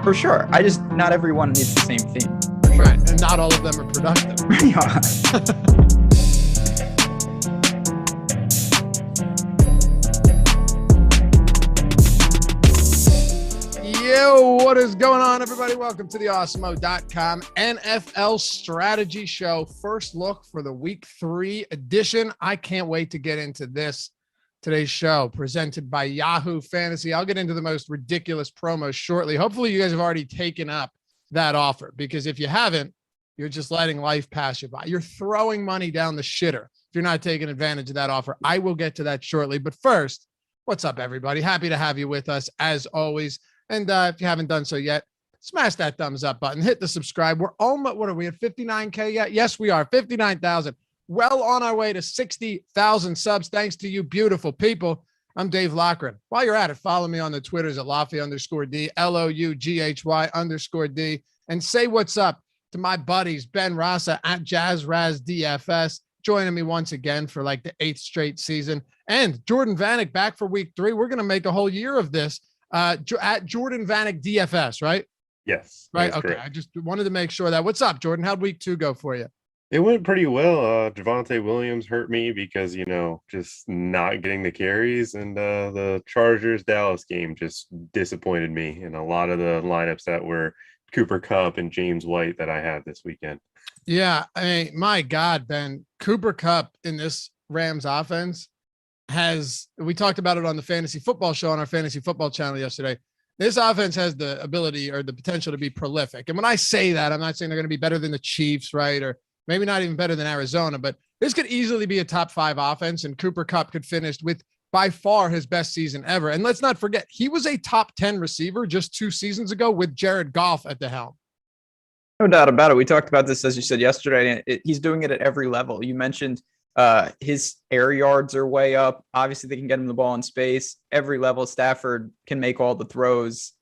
For sure. Not everyone needs the same theme. For sure. Right. And not all of them are productive. Yo, what is going on, everybody? Welcome to the Awesemo.com NFL Strategy Show. First look for the Week 3 edition. I can't wait to get into this. Today's show presented by Yahoo Fantasy. I'll get into the most ridiculous promos shortly. Hopefully you guys have already taken up that offer, because if you haven't, you're just letting life pass you by. You're throwing money down the shitter if you're not taking advantage of that offer. I will get to that shortly. But first, what's up, everybody? Happy to have you with us as always. And if you haven't done so yet, smash that thumbs up button, hit the subscribe. We're almost, what are we at, 59K yet? Yes, we are, 59,000. Well on our way to 60,000 subs. Thanks to you beautiful people. I'm Dave Loughran. While you're at it, follow me on the Twitters at Loughy_D, LOUGHY_D, and say what's up to my buddies, Ben Rasa at JazzRazDFS, joining me once again for like the 8th straight season, and Jordan Vanek back for Week 3. We're going to make a whole year of this at Jordan Vanek DFS, right? Yes. Right. Okay. Correct. I just wanted to make sure that. What's up, Jordan? How'd Week 2 go for you? It went pretty well. Javonte Williams hurt me because, just not getting the carries, and the Chargers-Dallas game just disappointed me in a lot of the lineups that were Cooper Kupp and James White that I had this weekend. Yeah. I mean, my God, Ben, Cooper Kupp in this Rams offense we talked about it on the fantasy football show on our fantasy football channel yesterday. This offense has the ability or the potential to be prolific. And when I say that, I'm not saying they're going to be better than the Chiefs, right? Or maybe not even better than Arizona, but this could easily be a top 5 offense, and Cooper Kupp could finish with by far his best season ever. And let's not forget, he was a top 10 receiver just 2 seasons ago with Jared Goff at the helm. No doubt about it. We talked about this, as you said yesterday, and he's doing it at every level. You mentioned his air yards are way up. Obviously, they can get him the ball in space. Every level, Stafford can make all the throws.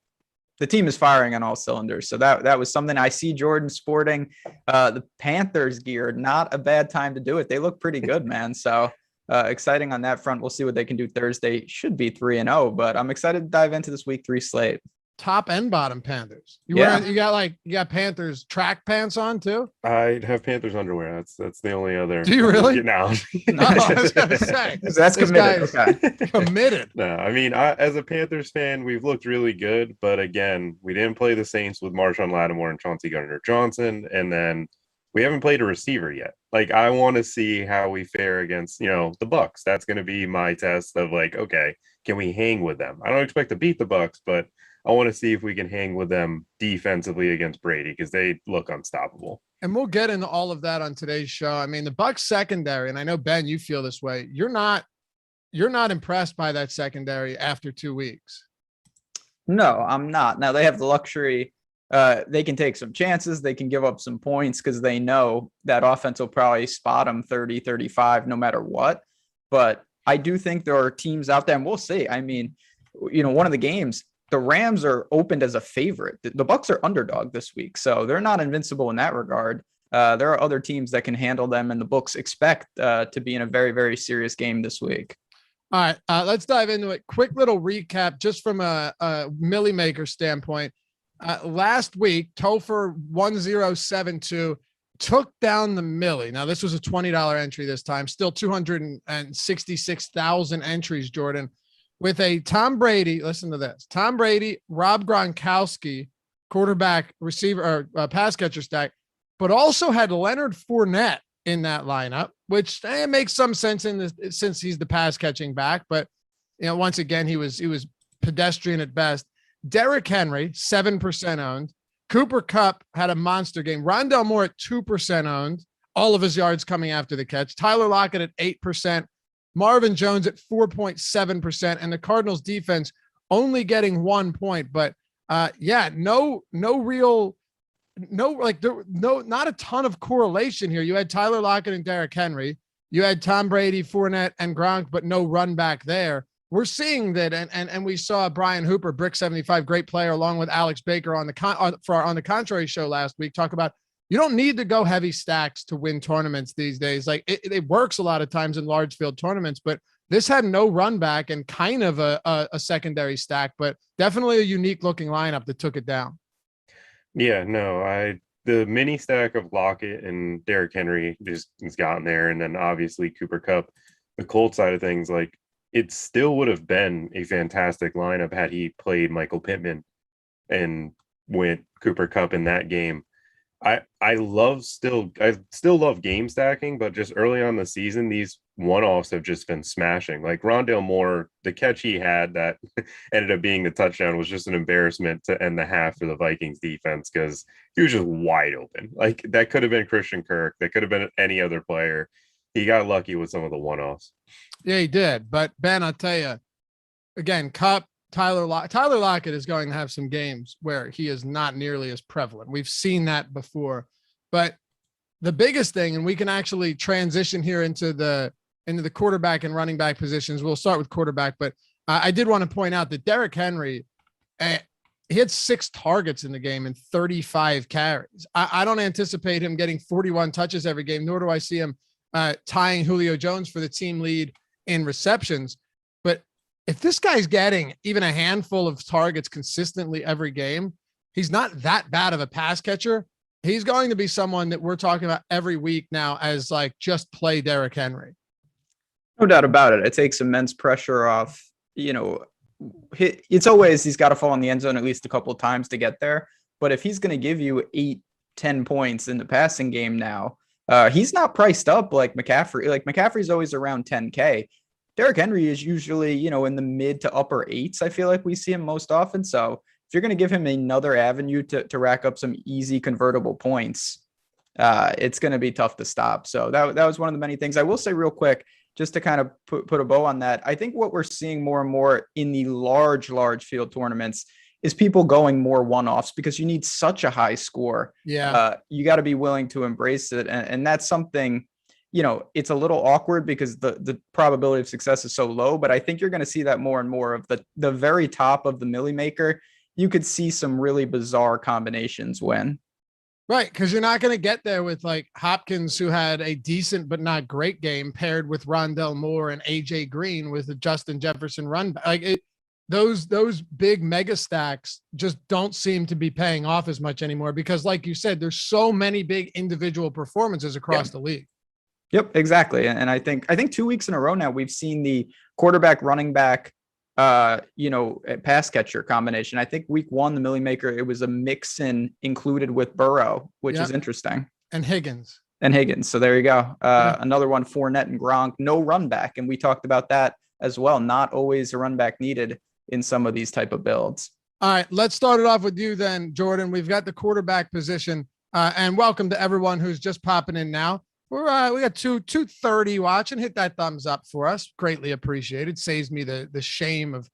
The team is firing on all cylinders. So that was something. I see Jordan sporting the Panthers gear. Not a bad time to do it. They look pretty good, man. So exciting on that front. We'll see what they can do Thursday. Should be 3-0, but I'm excited to dive into this Week 3 slate. Top and bottom Panthers. You got Panthers track pants on too? I have Panthers underwear. That's the only other. Do you really? No. No, I was gonna say that's committed. Okay. Committed. No, I mean, as a Panthers fan, we've looked really good, but again, we didn't play the Saints with Marshawn Lattimore and Chauncey Gardner-Johnson, and then we haven't played a receiver yet. Like, I want to see how we fare against, the Bucs. That's going to be my test of like, okay, can we hang with them? I don't expect to beat the Bucs, but I want to see if we can hang with them defensively against Brady, because they look unstoppable. And we'll get into all of that on today's show. I mean, the Bucs secondary, and I know, Ben, you feel this way. You're not impressed by that secondary after 2 weeks. No, I'm not. Now they have the luxury. They can take some chances. They can give up some points because they know that offense will probably spot them 30, 35, no matter what. But I do think there are teams out there, and we'll see. I mean, one of the games, the Rams are opened as a favorite. The Bucs are underdog this week, so they're not invincible in that regard. There are other teams that can handle them, and the books expect to be in a very, very serious game this week. All right, let's dive into it. Quick little recap, just from a Millie Maker standpoint. Last week, Topher 1072 took down the Millie. Now, this was a $20 entry this time, still 266,000 entries, Jordan. With a Tom Brady, listen to this, Tom Brady, Rob Gronkowski, quarterback, receiver, or pass catcher stack, but also had Leonard Fournette in that lineup, which makes some sense since he's the pass catching back. But, once again, he was pedestrian at best. Derrick Henry, 7% owned. Cooper Kupp had a monster game. Rondale Moore at 2% owned, all of his yards coming after the catch. Tyler Lockett at 8%. Marvin Jones at 4.7%, and the Cardinals defense only getting 1 point. But not a ton of correlation here. You had Tyler Lockett and Derrick Henry. You had Tom Brady, Fournette, and Gronk, but no run back there. We're seeing that, and we saw Brian Hooper, Brick 75, great player, along with Alex Baker on the Contrary show last week, talk about you don't need to go heavy stacks to win tournaments these days. Like it works a lot of times in large field tournaments, but this had no run back and kind of a secondary stack, but definitely a unique looking lineup that took it down. Yeah, no, the mini stack of Lockett and Derrick Henry just has gotten there, and then obviously Cooper Cup, the Colts side of things, like it still would have been a fantastic lineup had he played Michael Pittman and went Cooper Cup in that game. I still love game stacking, but just early on the season, these one-offs have just been smashing. Like Rondale Moore, the catch he had that ended up being the touchdown was just an embarrassment to end the half for the Vikings defense because he was just wide open. Like that could have been Christian Kirk, that could have been any other player. He got lucky with some of the one-offs. Yeah, he did. But Ben, I'll tell you again, Cup, Tyler Lockett is going to have some games where he is not nearly as prevalent. We've seen that before, but the biggest thing, and we can actually transition here into the quarterback and running back positions. We'll start with quarterback, but I did want to point out that Derrick Henry, he had 6 targets in the game and 35 carries. I don't anticipate him getting 41 touches every game, nor do I see him tying Julio Jones for the team lead in receptions. But if this guy's getting even a handful of targets consistently every game, he's not that bad of a pass catcher. He's going to be someone that we're talking about every week now as like, just play Derrick Henry. No doubt about it. It takes immense pressure off. It's always, he's got to fall in the end zone at least a couple of times to get there. But if he's going to give you 8-10 points in the passing game now, he's not priced up like McCaffrey. Like McCaffrey's always around 10K. Derrick Henry is usually, in the mid to upper 8s. I feel like we see him most often. So if you're going to give him another avenue to rack up some easy convertible points, it's going to be tough to stop. So that was one of the many things. I will say real quick, just to kind of put a bow on that. I think what we're seeing more and more in the large field tournaments is people going more one-offs because you need such a high score. Yeah. You got to be willing to embrace it. And that's something, it's a little awkward because the probability of success is so low, but I think you're going to see that more and more of the very top of the Millie Maker. You could see some really bizarre combinations win. Right. Cause you're not going to get there with like Hopkins, who had a decent, but not great game paired with Rondale Moore and AJ Green with the Justin Jefferson run. Like those big mega stacks just don't seem to be paying off as much anymore because like you said, there's so many big individual performances across the league. Yep, exactly. And I think 2 weeks in a row now, we've seen the quarterback, running back, pass catcher combination. I think week 1, the Millie Maker, it was a Mixon included with Burrow, which is interesting. And Higgins. So there you go. Another one, Fournette and Gronk, no run back. And we talked about that as well. Not always a run back needed in some of these type of builds. All right, let's start it off with you then, Jordan. We've got the quarterback position and welcome to everyone who's just popping in now. We got 230 watching. Hit that thumbs up for us. Greatly appreciated. Saves me the shame of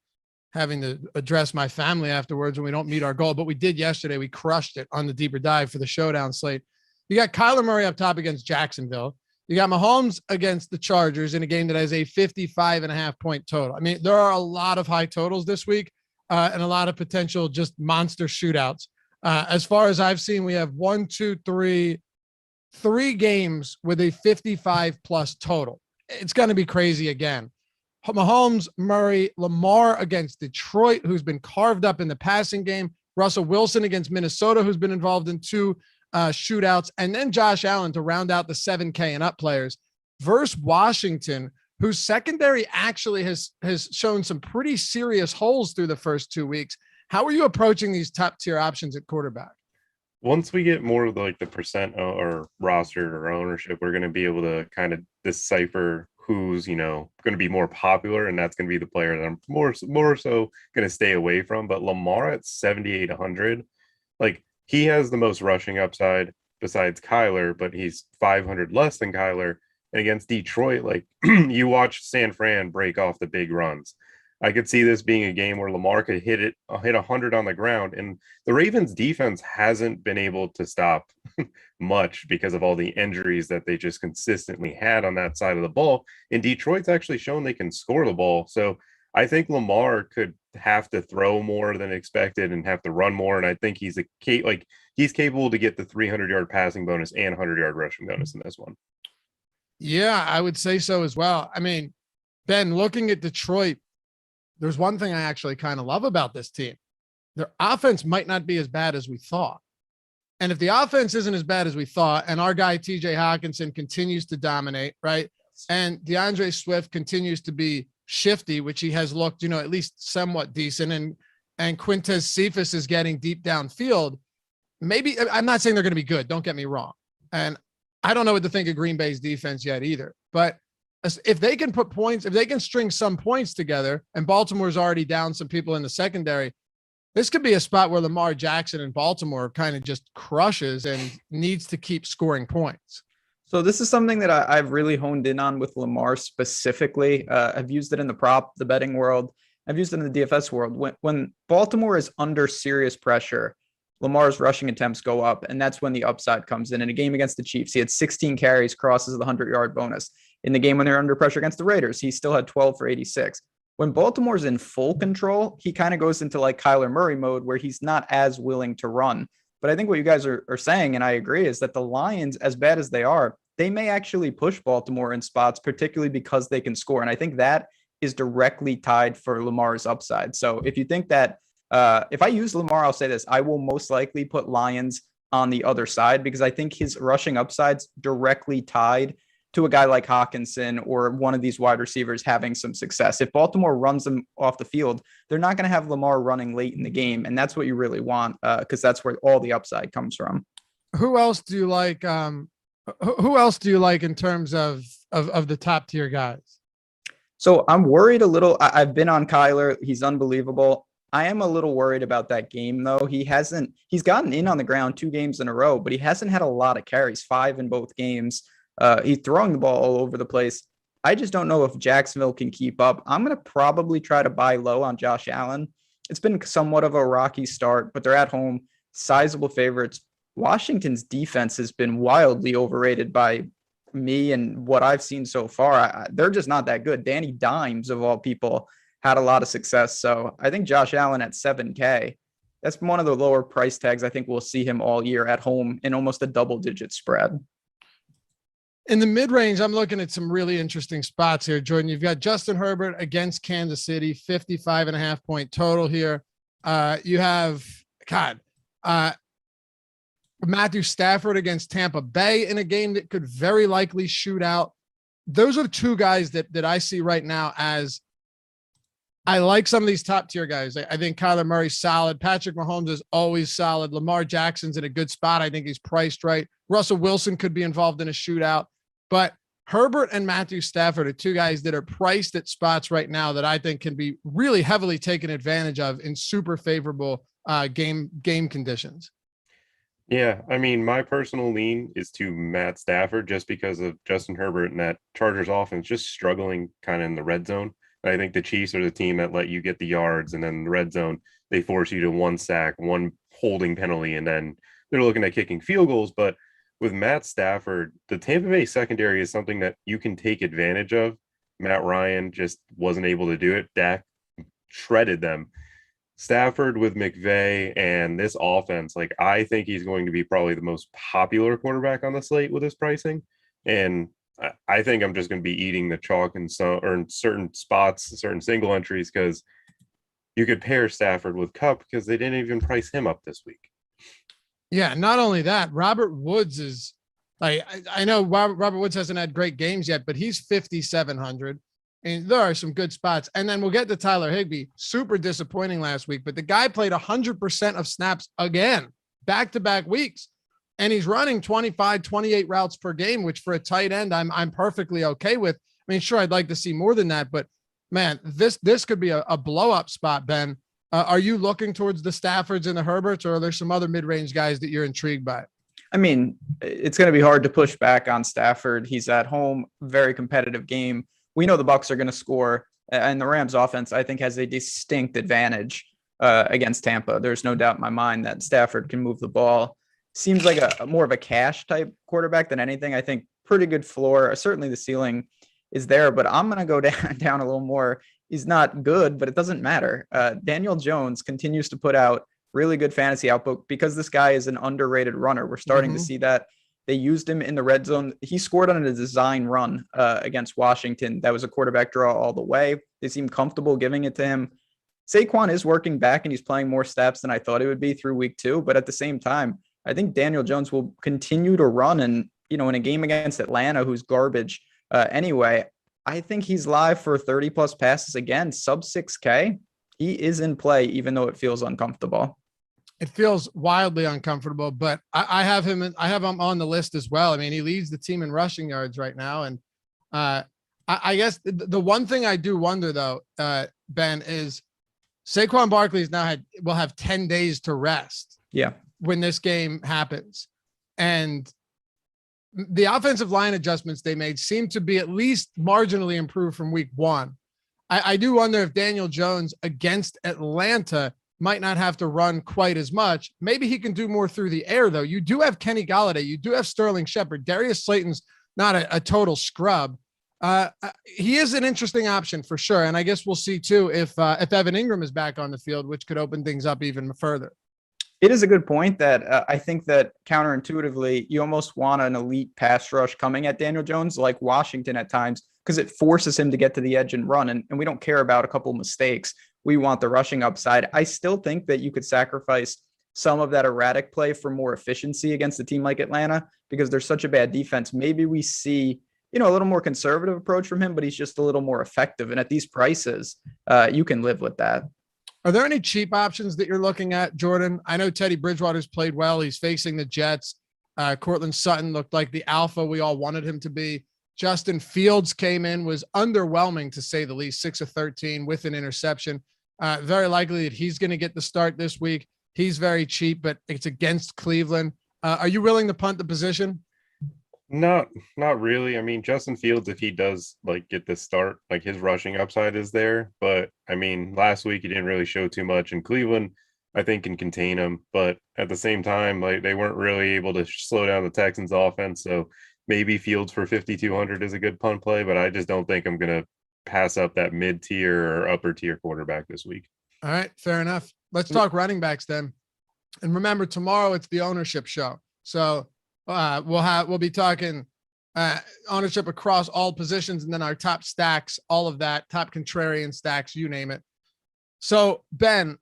having to address my family afterwards when we don't meet our goal. But we did yesterday. We crushed it on the deeper dive for the showdown slate. You got Kyler Murray up top against Jacksonville. You got Mahomes against the Chargers in a game that has a 55.5 point total. I mean, there are a lot of high totals this week and a lot of potential just monster shootouts. As far as I've seen, we have 3 games with a 55 plus total. It's going to be crazy again. Mahomes, Murray, Lamar against Detroit, who's been carved up in the passing game. Russell Wilson against Minnesota, who's been involved in 2 shootouts. And then Josh Allen to round out the 7K and up players versus Washington, whose secondary actually has shown some pretty serious holes through the first 2 weeks. How are you approaching these top tier options at quarterback? Once we get more of the percent or roster or ownership, we're going to be able to kind of decipher who's, going to be more popular. And that's going to be the player that I'm more so going to stay away from. But Lamar at 7,800, like he has the most rushing upside besides Kyler, but he's 500 less than Kyler. And against Detroit, like you watch San Fran break off the big runs. I could see this being a game where Lamar could hit 100 on the ground, and the Ravens defense hasn't been able to stop much because of all the injuries that they just consistently had on that side of the ball. And Detroit's actually shown they can score the ball. So I think Lamar could have to throw more than expected and have to run more. And I think he's capable to get the 300-yard passing bonus and 100-yard rushing bonus in this one. Yeah, I would say so as well. I mean, Ben, looking at Detroit, there's one thing I actually kind of love about this team. Their offense might not be as bad as we thought. And if the offense isn't as bad as we thought, and our guy TJ Hawkinson continues to dominate, right? And DeAndre Swift continues to be shifty, which he has looked, at least somewhat decent. And Quintez Cephas is getting deep downfield. Maybe, I'm not saying they're going to be good. Don't get me wrong. And I don't know what to think of Green Bay's defense yet either. But if they can put points, if they can string some points together, and Baltimore's already down some people in the secondary, this could be a spot where Lamar Jackson in Baltimore kind of just crushes and needs to keep scoring points. So this is something that I've really honed in on with Lamar specifically. I've used it in the betting world. I've used it in the DFS world. When Baltimore is under serious pressure, Lamar's rushing attempts go up, and that's when the upside comes in. In a game against the Chiefs, he had 16 carries, crosses the 100-yard bonus. In the game when they're under pressure against the Raiders, he still had 12 for 86. When Baltimore's in full control, he kind of goes into like Kyler Murray mode where he's not as willing to run. But I think what you guys are saying, and I agree, is that the Lions, as bad as they are, they may actually push Baltimore in spots, particularly because they can score. And I think that is directly tied for Lamar's upside. So if you think that, if I use Lamar, I'll say this, I will most likely put Lions on the other side because I think his rushing upside's directly tied to a guy like Hawkinson or one of these wide receivers having some success. If Baltimore runs them off the field, they're not going to have Lamar running late in the game. And that's what you really want because that's where all the upside comes from. Who else do you like? Who else do you like in terms of the top tier guys? So I'm worried a little. I've been on Kyler. He's unbelievable. I am a little worried about that game, though. He's gotten in on the ground 2 games in a row, but he hasn't had a lot of carries, 5 in both games. He's throwing the ball all over the place. I just don't know if Jacksonville can keep up. I'm going to probably try to buy low on Josh Allen. It's been somewhat of a rocky start, but they're at home, sizable favorites. Washington's defense has been wildly overrated by me and what I've seen so far. They're just not that good. Danny Dimes, of all people, had a lot of success. So I think Josh Allen at $7K, that's one of the lower price tags. I think we'll see him all year at home in almost a double-digit spread. In the mid-range, I'm looking at some really interesting spots here, Jordan. You've got Justin Herbert against Kansas City, 55.5 point total here. You have, Matthew Stafford against Tampa Bay in a game that could very likely shoot out. Those are 2 guys that I see right now as I like some of these top tier guys. I think Kyler Murray's solid. Patrick Mahomes is always solid. Lamar Jackson's in a good spot. I think he's priced right. Russell Wilson could be involved in a shootout. But Herbert and Matthew Stafford are 2 guys that are priced at spots right now that I think can be really heavily taken advantage of in super favorable game conditions. Yeah, I mean, my personal lean is to Matt Stafford just because of Justin Herbert and that Chargers offense just struggling kind of in the red zone. I think the Chiefs are the team that let you get the yards, and then in the red zone, they force you to 1 sack, 1 holding penalty, and then they're looking at kicking field goals. But with Matt Stafford, the Tampa Bay secondary is something that you can take advantage of. Matt Ryan just wasn't able to do it. Dak shredded them. Stafford with McVay and this offense, like I think he's going to be probably the most popular quarterback on the slate with his pricing. And I think I'm just going to be eating the chalk in certain spots, certain single entries, because you could pair Stafford with Kupp because they didn't even price him up this week. Yeah, not only that, Robert Woods is like, I know Robert Woods hasn't had great games yet, but he's 5,700. And there are some good spots. And then we'll get to Tyler Higbee. Super disappointing last week, but the guy played 100% of snaps again, back-to-back weeks. And he's running 25, 28 routes per game, which for a tight end, I'm perfectly okay with. I mean, sure, I'd like to see more than that, but man, this could be a blow-up spot, Ben. Are you looking towards the Staffords and the Herberts, or are there some other mid-range guys that you're intrigued by? I mean, it's going to be hard to push back on Stafford. He's at home, very competitive game. We know the Bucs are going to score, and the Rams offense, I think, has a distinct advantage against Tampa. There's no doubt in my mind that Stafford can move the ball. Seems like a more of a cash type quarterback than anything. I think pretty good floor. Certainly the ceiling is there, but I'm going to go down a little more. He's not good, but it doesn't matter. Daniel Jones continues to put out really good fantasy output because this guy is an underrated runner. We're starting to see that. They used him in the red zone. He scored on a design run against Washington. That was a quarterback draw all the way. They seem comfortable giving it to him. Saquon is working back and he's playing more snaps than I thought he would be through week 2. But at the same time, I think Daniel Jones will continue to run. And, in a game against Atlanta, who's garbage anyway, I think he's live for 30 plus passes again, sub 6K. He is in play, even though it feels uncomfortable. It feels wildly uncomfortable, but I have him. I have him on the list as well. I mean, he leads the team in rushing yards right now. And I guess the one thing I do wonder though, Ben, is Saquon Barkley will have 10 days to rest. Yeah. When this game happens. And the offensive line adjustments they made seem to be at least marginally improved from week 1. I do wonder if Daniel Jones against Atlanta might not have to run quite as much. Maybe he can do more through the air, though. You do have Kenny Golladay. You do have Sterling Shepard. Darius Slayton's not a total scrub. He is an interesting option for sure. And I guess we'll see, too, if Evan Ingram is back on the field, which could open things up even further. It is a good point that I think that counterintuitively, you almost want an elite pass rush coming at Daniel Jones, like Washington at times, because it forces him to get to the edge and run. And we don't care about a couple mistakes. We want the rushing upside. I still think that you could sacrifice some of that erratic play for more efficiency against a team like Atlanta, because they're such a bad defense. Maybe we see, a little more conservative approach from him, but he's just a little more effective. And at these prices, you can live with that. Are there any cheap options that you're looking at, Jordan? I know Teddy Bridgewater's played well. He's facing the Jets. Cortland Sutton looked like the alpha we all wanted him to be. Justin Fields came in, was underwhelming to say the least, 6 of 13 with an interception. Very likely that he's going to get the start this week. He's very cheap, but it's against Cleveland. Are you willing to punt the position? Not really. I mean, Justin Fields, if he does get this start, his rushing upside is there. But I mean, last week he didn't really show too much, and Cleveland, I think, can contain him. But at the same time, they weren't really able to slow down the Texans' offense. So maybe Fields for 5,200 is a good punt play, but I just don't think I'm going to pass up that mid-tier or upper-tier quarterback this week. All right, fair enough. Let's talk running backs then. And remember, tomorrow it's the ownership show. So we'll be talking ownership across all positions, and then our top stacks, all of that, top contrarian stacks, you name it. So Ben,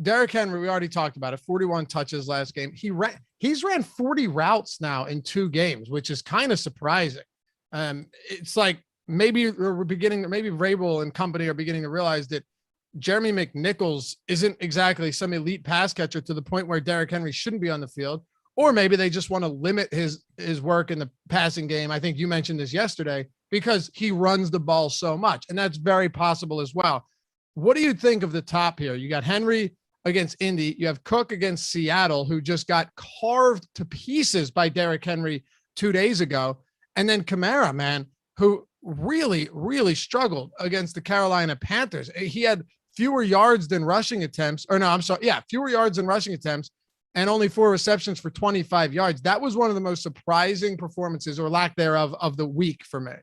Derrick Henry, we already talked about it, 41 touches last game. He's ran 40 routes now in 2 games, which is kind of surprising. It's like maybe Vrabel and company are beginning to realize that Jeremy McNichols isn't exactly some elite pass catcher to the point where Derrick Henry shouldn't be on the field. Or maybe they just want to limit his work in the passing game. I think you mentioned this yesterday, because he runs the ball so much, and that's very possible as well. What do you think of the top here? You got Henry against Indy. You have Cook against Seattle, who just got carved to pieces by Derrick Henry 2 days ago. And then Kamara, man, who really, really struggled against the Carolina Panthers. He had fewer yards than rushing attempts, fewer yards than rushing attempts, and only 4 receptions for 25 yards. That was one of the most surprising performances, or lack thereof, of the week for me.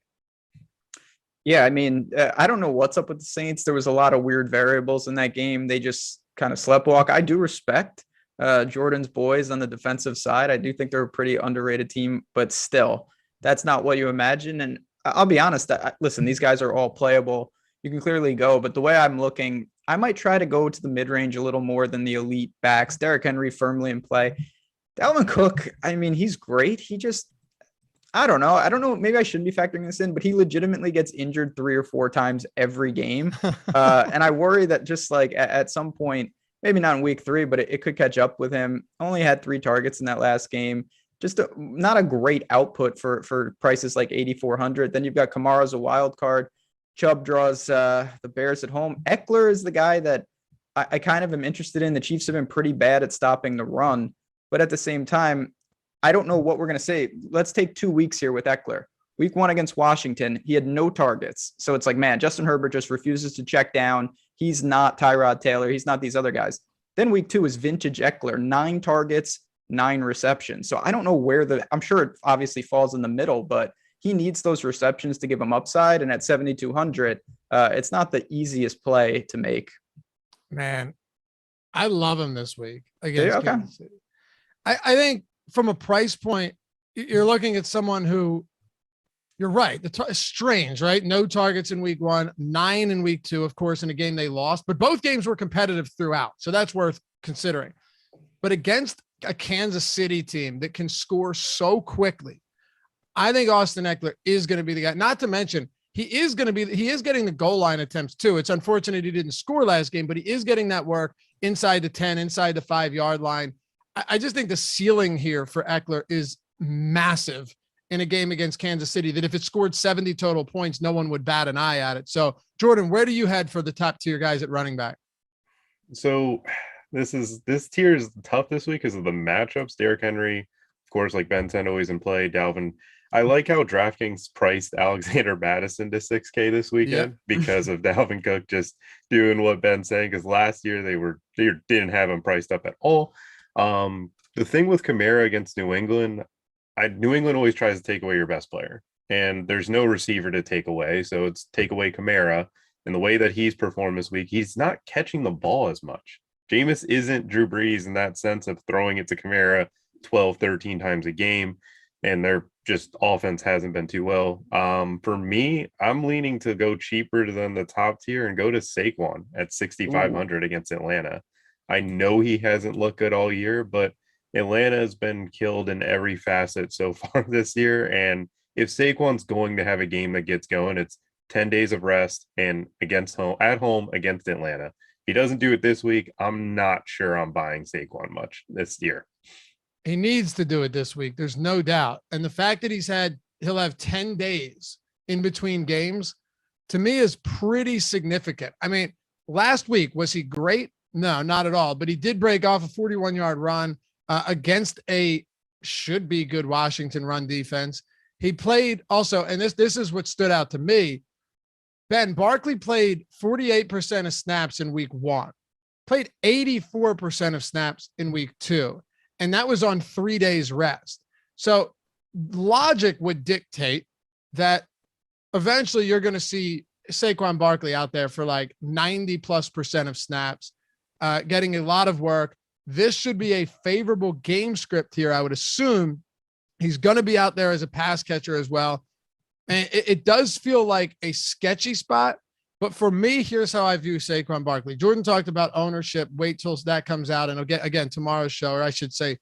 Yeah, I mean, I don't know what's up with the Saints. There was a lot of weird variables in that game. They just kind of sleptwalk. I do respect Jordan's boys on the defensive side. I do think they're a pretty underrated team, but still, that's not what you imagine. And I'll be honest, listen, these guys are all playable. You can clearly go, but the way I'm looking, I might try to go to the mid-range a little more than the elite backs. Derrick Henry firmly in play. Dalvin Cook, I mean, he's great. He just, I don't know. Maybe I shouldn't be factoring this in, but he legitimately gets injured 3 or 4 times every game. And I worry that just at some point, maybe not in week 3, but it could catch up with him. Only had 3 targets in that last game. Just not a great output for prices like 8,400. Then you've got Kamara as a wild card. Chubb draws the Bears at home. Eckler is the guy that I kind of am interested in. The Chiefs have been pretty bad at stopping the run, but at the same time, I don't know what we're going to say. Let's take 2 weeks here with Eckler. Week 1 against Washington, he had no targets. So it's like, man, Justin Herbert just refuses to check down. He's not Tyrod Taylor. He's not these other guys. Then week 2 is vintage Eckler, 9 targets, 9 receptions. So I don't know where I'm sure it obviously falls in the middle, but he needs those receptions to give him upside. And at 7,200, it's not the easiest play to make. Man, I love him this week against Kansas City. I think from a price point, you're looking at someone who, you're right. It's strange, right? No targets in week 1, 9 in week 2, of course, in a game they lost, but both games were competitive throughout. So that's worth considering. But against a Kansas City team that can score so quickly, I think Austin Eckler is going to be the guy. Not to mention, he is getting the goal line attempts too. It's unfortunate he didn't score last game, but he is getting that work inside the 10, inside the 5-yard line. I just think the ceiling here for Eckler is massive in a game against Kansas City, that if it scored 70 total points, no one would bat an eye at it. So Jordan, where do you head for the top tier guys at running back? So this tier is tough this week because of the matchups. Derrick Henry, of course, like Ben said, always in play. Dalvin. I like how DraftKings priced Alexander Mattison to $6K this weekend because of Dalvin Cook just doing what Ben's saying. Because last year they didn't have him priced up at all. The thing with Kamara against New England, New England always tries to take away your best player, and there's no receiver to take away. So it's take away Kamara. And the way that he's performed this week, he's not catching the ball as much. Jameis isn't Drew Brees in that sense of throwing it to Kamara 12, 13 times a game. And their just offense hasn't been too well. For me, I'm leaning to go cheaper than the top tier and go to Saquon at 6,500 against Atlanta. I know he hasn't looked good all year, but Atlanta has been killed in every facet so far this year. And if Saquon's going to have a game that gets going, it's 10 days of rest and at home against Atlanta. If he doesn't do it this week, I'm not sure I'm buying Saquon much this year. He needs to do it this week. There's no doubt. And the fact that he'll have 10 days in between games, to me, is pretty significant. I mean, last week, was he great? No, not at all. But he did break off a 41-yard run against a should be good Washington run defense. He played also, and this is what stood out to me. Ben, Barkley played 48% of snaps in week 1, played 84% of snaps in week 2. And that was on 3 days rest. So logic would dictate that eventually you're going to see Saquon Barkley out there for like 90+% of snaps, getting a lot of work. This should be a favorable game script here. I would assume he's going to be out there as a pass catcher as well. And it does feel like a sketchy spot. But for me, here's how I view Saquon Barkley. Jordan talked about ownership. Wait till that comes out, and I'll get again tomorrow's show, or I should say.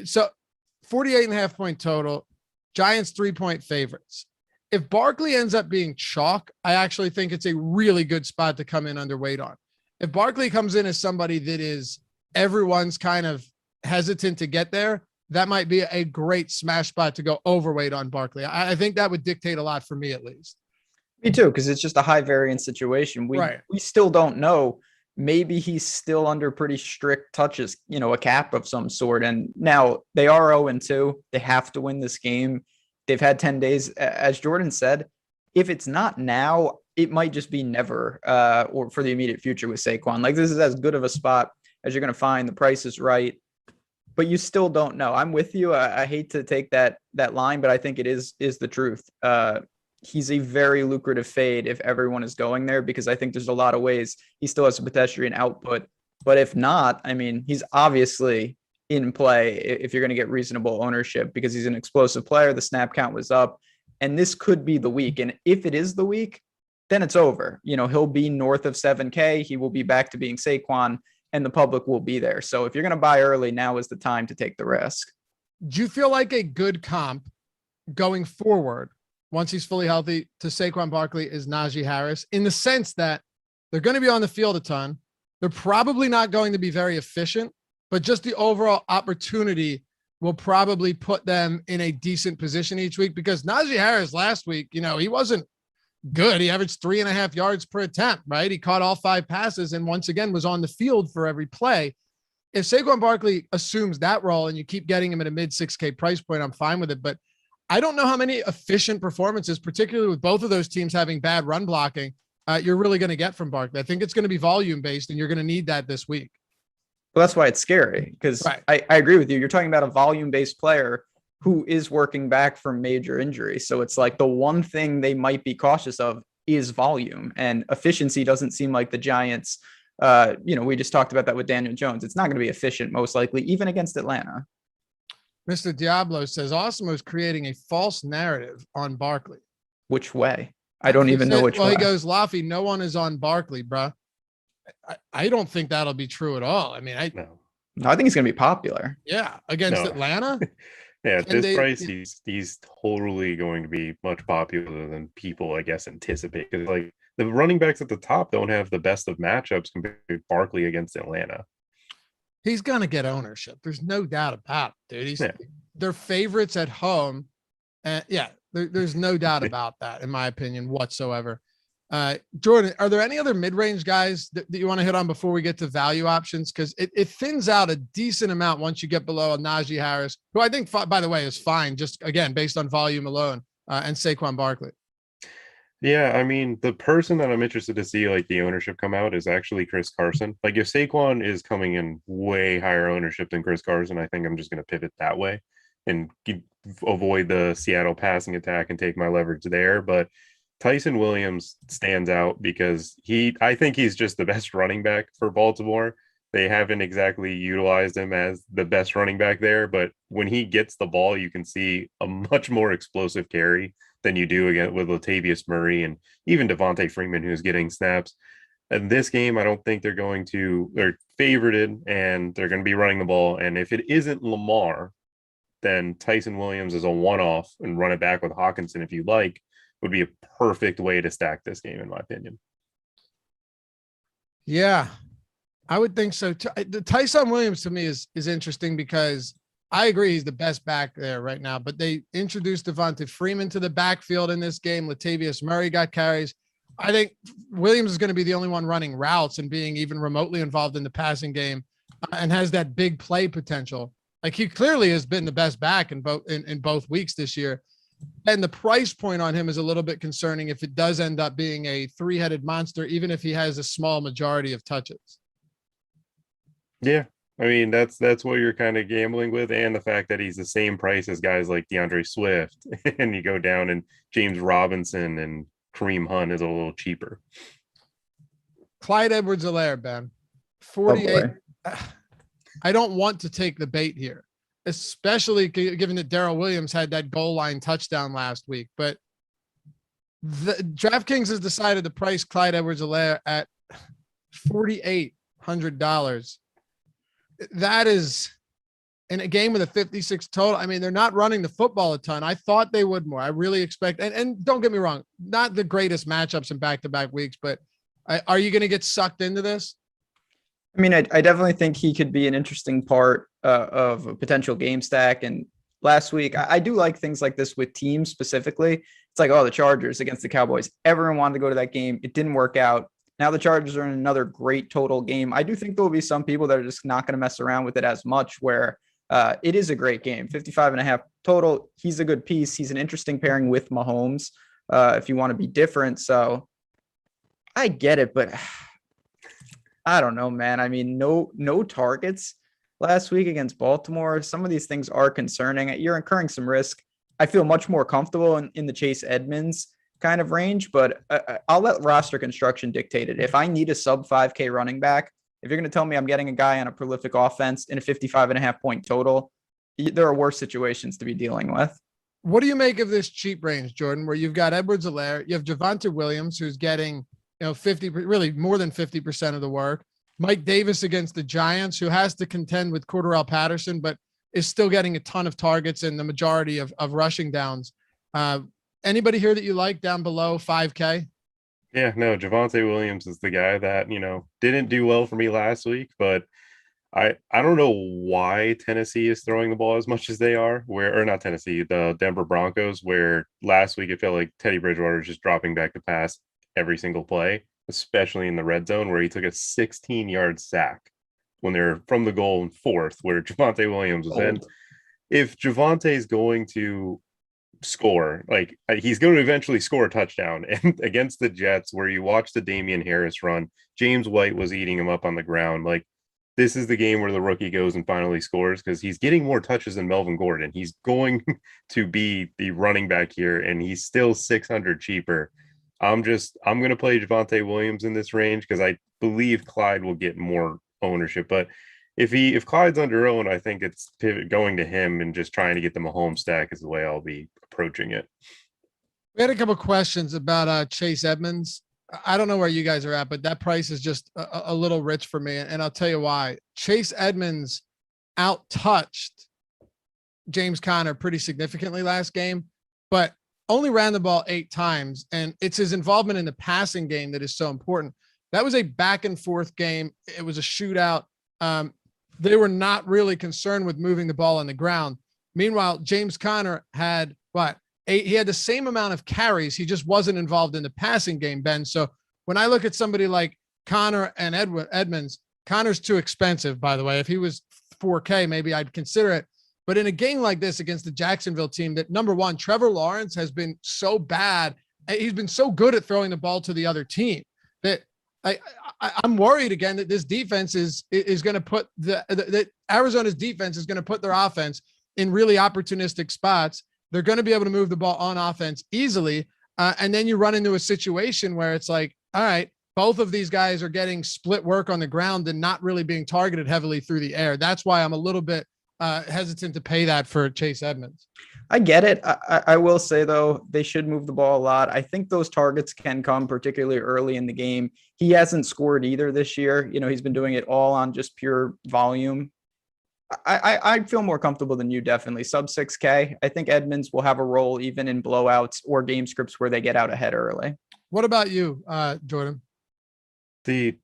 So 48.5 point total, Giants 3-point favorites. If Barkley ends up being chalk, I actually think it's a really good spot to come in underweight on. If Barkley comes in as somebody that is everyone's kind of hesitant to get there, that might be a great smash spot to go overweight on Barkley. I think that would dictate a lot for me, at least. Me too, because it's just a high variance situation. We still don't know. Maybe he's still under pretty strict touches, a cap of some sort. And now they are 0-2. They have to win this game. They've had 10 days. As Jordan said, if it's not now, it might just be never or for the immediate future with Saquon. Like, this is as good of a spot as you're going to find. The price is right, but you still don't know. I'm with you. I hate to take that line, but I think it is the truth. He's a very lucrative fade if everyone is going there, because I think there's a lot of ways he still has a pedestrian output. But if not, I mean, he's obviously in play if you're going to get reasonable ownership, because he's an explosive player. The snap count was up, and this could be the week. And if it is the week, then it's over. He'll be north of 7K. He will be back to being Saquon, and the public will be there. So if you're going to buy early, now is the time to take the risk. Do you feel like a good comp going forward, once he's fully healthy, to Saquon Barkley is Najee Harris, in the sense that they're going to be on the field a ton? They're probably not going to be very efficient, but just the overall opportunity will probably put them in a decent position each week, because Najee Harris last week, he wasn't good. He averaged 3.5 yards per attempt, right? He caught all 5 passes and once again was on the field for every play. If Saquon Barkley assumes that role and you keep getting him at a mid 6K price point, I'm fine with it. But I don't know how many efficient performances, particularly with both of those teams having bad run blocking, you're really going to get from Barkley. I think it's going to be volume based, and you're going to need that this week. Well, that's why it's scary, because I agree with you. You're talking about a volume based player who is working back from major injury. So it's like the one thing they might be cautious of is volume, and efficiency doesn't seem like the Giants. We just talked about that with Daniel Jones. It's not going to be efficient, most likely, even against Atlanta. Mr. Diablo says Osimo's creating a false narrative on Barkley. Which way? I don't even know which way. He goes, Laffy, no one is on Barkley, bro. I don't think that'll be true at all. I mean, no. No, I think he's going to be popular. Yeah, against No. Atlanta. Yeah, at Can this they- price, he's totally going to be much popular than people, I guess, anticipate. Because like the running backs at the top don't have the best of matchups compared to Barkley against Atlanta. He's gonna get ownership. There's no doubt about it, dude. Yeah. They're favorites at home. And yeah, there's no doubt about that, in my opinion, whatsoever. Jordan, are there any other mid-range guys that you want to hit on before we get to value options? Because it thins out a decent amount once you get below a Najee Harris, who I think, by the way, is fine, just again, based on volume alone, and Saquon Barkley. Yeah, I mean, the person that I'm interested to see like the ownership come out is actually Chris Carson. Like if Saquon is coming in way higher ownership than Chris Carson, I think I'm just going to pivot that way and avoid the Seattle passing attack and take my leverage there. But Tyson Williams stands out because I think he's just the best running back for Baltimore. They haven't exactly utilized him as the best running back there, but when he gets the ball, you can see a much more explosive carry than you do again with Latavius Murray and even Devontae Freeman, who's getting snaps. In this game, I don't think they're favorited and they're going to be running the ball. And if it isn't Lamar, then Tyson Williams is a one-off and run it back with Hawkinson if you like, would be a perfect way to stack this game, in my opinion. Yeah, I would think so too. The Tyson Williams to me is interesting because I agree he's the best back there right now, but they introduced Devontae Freeman to the backfield in this game. Latavius Murray got carries. I think Williams is going to be the only one running routes and being even remotely involved in the passing game, and has that big play potential. Like he clearly has been the best back in both weeks this year. And the price point on him is a little bit concerning if it does end up being a three-headed monster, even if he has a small majority of touches. Yeah. I mean, that's what you're kind of gambling with, and the fact that he's the same price as guys like DeAndre Swift, and you go down and James Robinson and Kareem Hunt is a little cheaper. Clyde Edwards-Helaire, Ben, 48. I don't want to take the bait here, especially given that Darrell Williams had that goal line touchdown last week. But the DraftKings has decided to price Clyde Edwards-Helaire at $4,800. That is in a game with a 56 total. I mean, they're not running the football a ton. I thought they would more. I really expect, and don't get me wrong, not the greatest matchups in back-to-back weeks, but are you going to get sucked into this? I mean, I definitely think he could be an interesting part of a potential game stack. And last week, I do like things like this with teams specifically. It's like, oh, the Chargers against the Cowboys. Everyone wanted to go to that game. It didn't work out. Now the Chargers are in another great total game. I do think there will be some people that are just not going to mess around with it as much, where it is a great game. 55.5 total. He's a good piece. He's an interesting pairing with Mahomes if you want to be different. So I get it, but I don't know, man. I mean, no targets last week against Baltimore. Some of these things are concerning. You're incurring some risk. I feel much more comfortable in the Chase Edmonds kind of range, but I'll let roster construction dictate it. If I need a sub 5K running back, if you're going to tell me I'm getting a guy on a prolific offense in a 55.5 point total, there are worse situations to be dealing with. What do you make of this cheap range, Jordan, where you've got Edwards-Helaire, you have Javonte Williams, who's getting 50, really more than 50% of the work. Mike Davis against the Giants, who has to contend with Cordarrelle Patterson, but is still getting a ton of targets and the majority of rushing downs. Anybody here that you like down below 5K? Yeah, no, Javonte Williams is the guy that, didn't do well for me last week, but I don't know why Tennessee is throwing the ball as much as they are, or not Tennessee, the Denver Broncos, where last week it felt like Teddy Bridgewater was just dropping back to pass every single play, especially in the red zone, where he took a 16-yard sack when they're from the goal in fourth, where Javonte Williams was in. If Javonte is going to score, like he's going to eventually score a touchdown, and against the Jets, where you watch the Damian Harris run, James White was eating him up on the ground. Like, this is the game where the rookie goes and finally scores, because he's getting more touches than Melvin Gordon. He's going to be the running back here, and he's still 600 cheaper. I'm going to play Javonte Williams in this range because I believe Clyde will get more ownership. But if Clyde's under owned, I think it's going to him and just trying to get the Mahomes stack is the way I'll be approaching it. We had a couple of questions about Chase Edmonds. I don't know where you guys are at, but that price is just a little rich for me. And I'll tell you why. Chase Edmonds out-touched James Conner pretty significantly last game, but only ran the ball 8 times. And it's his involvement in the passing game that is so important. That was a back and forth game. It was a shootout. They were not really concerned with moving the ball on the ground. Meanwhile, James Conner had he had the same amount of carries. He just wasn't involved in the passing game, Ben. So when I look at somebody like Conner and Edmonds, Conner's too expensive, by the way. If he was 4K, maybe I'd consider it. But in a game like this against the Jacksonville team, that number one, Trevor Lawrence has been so bad. He's been so good at throwing the ball to the other team that I'm worried again that this defense is going to put that Arizona's defense is going to put their offense in really opportunistic spots. They're going to be able to move the ball on offense easily. And then you run into a situation where it's like, all right, both of these guys are getting split work on the ground and not really being targeted heavily through the air. That's why I'm a little bit hesitant to pay that for Chase Edmonds. I get it. I will say, though, they should move the ball a lot. I think those targets can come particularly early in the game. He hasn't scored either this year. He's been doing it all on just pure volume. I feel more comfortable than you, definitely. Sub 6K. I think Edmonds will have a role even in blowouts or game scripts where they get out ahead early. What about you, Jordan? I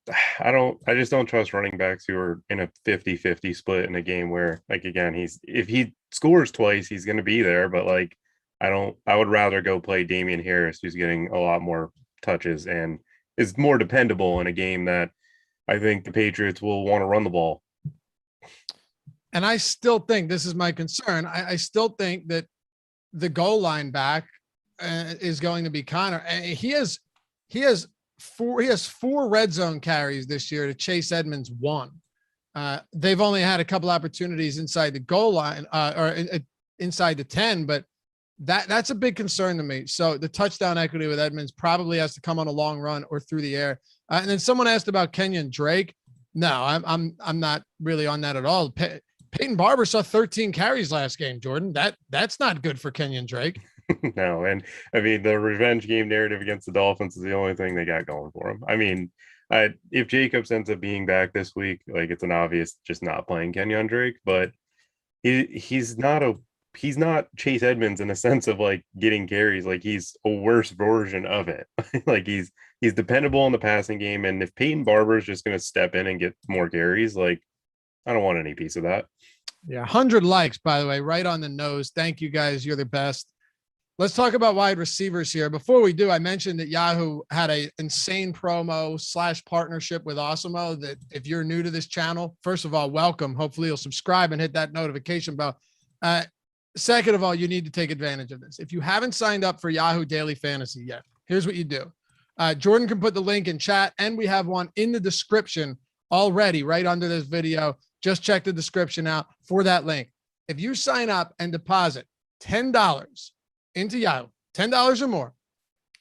just don't trust running backs who are in a 50-50 split in a game where, like, again, if he scores twice, he's going to be there. But like, I would rather go play Damian Harris, who's getting a lot more touches and is more dependable in a game that I think the Patriots will want to run the ball. And I still think this is my concern. I still think that the goal line back is going to be Conner. He has 4 red zone carries this year to Chase Edmonds 1. They've only had a couple opportunities inside the goal line or inside the 10, but that's a big concern to me. So the touchdown equity with Edmonds probably has to come on a long run or through the air. And then someone asked about Kenyon Drake. No, I'm not really on that at all. Peyton Barber saw 13 carries last game, Jordan. That's not good for Kenyon Drake. No, and I mean, the revenge game narrative against the Dolphins is the only thing they got going for them. I mean, if Jacobs ends up being back this week, like, it's an obvious just not playing Kenyon Drake, but he's not Chase Edmonds in a sense of like getting carries. Like, he's a worse version of it. Like, he's dependable in the passing game, and if Peyton Barber is just going to step in and get more carries, like, I don't want any piece of that. Yeah, 100 likes, by the way, right on the nose. Thank you, guys. You're the best. Let's talk about wide receivers here. Before we do, I mentioned that Yahoo had an insane promo / partnership with Awesemo that if you're new to this channel, first of all, welcome. Hopefully you'll subscribe and hit that notification bell. Second of all, you need to take advantage of this. If you haven't signed up for Yahoo Daily Fantasy yet, here's what you do. Jordan can put the link in chat, and we have one in the description already right under this video. Just check the description out for that link. If you sign up and deposit $10 into Yahoo, $10 or more,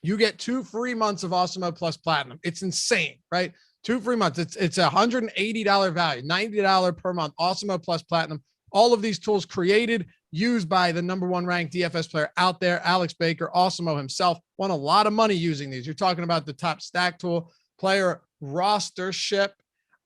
you get 2 free months of Awesemo Plus Platinum. It's insane, right? 2 free months. It's a $180 value, $90 per month. Awesemo Plus Platinum. All of these tools created, used by the #1 ranked DFS player out there, Alex Baker. Awesemo himself won a lot of money using these. You're talking about the top stack tool, player rostership,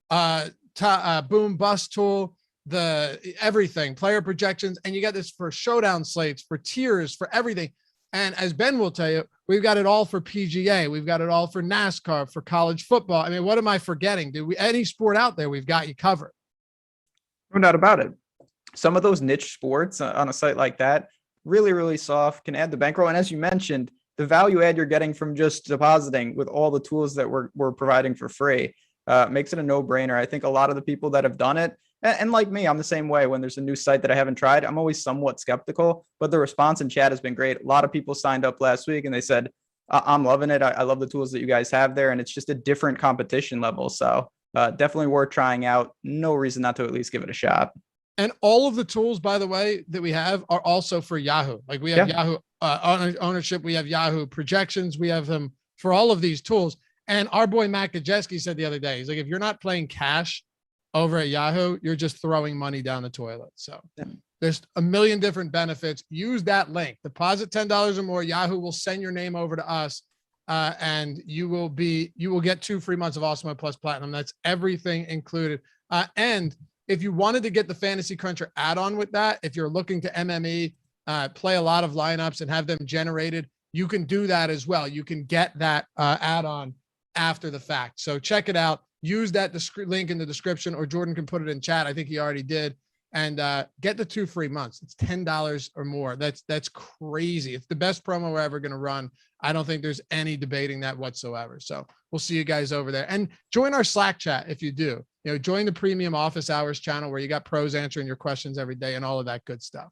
boom bust tool, the everything, player projections, and you got this for showdown slates, for tiers, for everything. And as Ben will tell you, we've got it all for PGA. We've got it all for NASCAR, for college football. I mean, what am I forgetting? Any sport out there, we've got you covered. No doubt about it. Some of those niche sports on a site like that, really, really soft, can add the bankroll. And as you mentioned, the value add you're getting from just depositing with all the tools that we're providing for free makes it a no-brainer. I think a lot of the people that have done it, and like me, I'm the same way. When there's a new site that I haven't tried, I'm always somewhat skeptical, but the response in chat has been great. A lot of people signed up last week and they said, I'm loving it. I love the tools that you guys have there, and it's just a different competition level. So definitely worth trying out. No reason not to at least give it a shot. And all of the tools, by the way, that we have are also for Yahoo. Like, we have Yahoo ownership, we have Yahoo projections, we have them for all of these tools. And our boy Matt Gajeski said the other day, he's like, if you're not playing cash over at Yahoo, you're just throwing money down the toilet. So there's a million different benefits. Use that link. Deposit $10 or more. Yahoo will send your name over to us, and you will get 2 free months of Awesemo Plus Platinum. That's everything included. And if you wanted to get the Fantasy Cruncher add-on with that, if you're looking to MME, play a lot of lineups and have them generated, you can do that as well. You can get that add-on after the fact. So check it out. Use that link in the description, or Jordan can put it in chat. I think he already did. And get the 2 free months. It's $10 or more. That's crazy. It's the best promo we're ever going to run. I don't think there's any debating that whatsoever. So we'll see you guys over there, and join our Slack chat if you do. Join the premium office hours channel where you got pros answering your questions every day and all of that good stuff.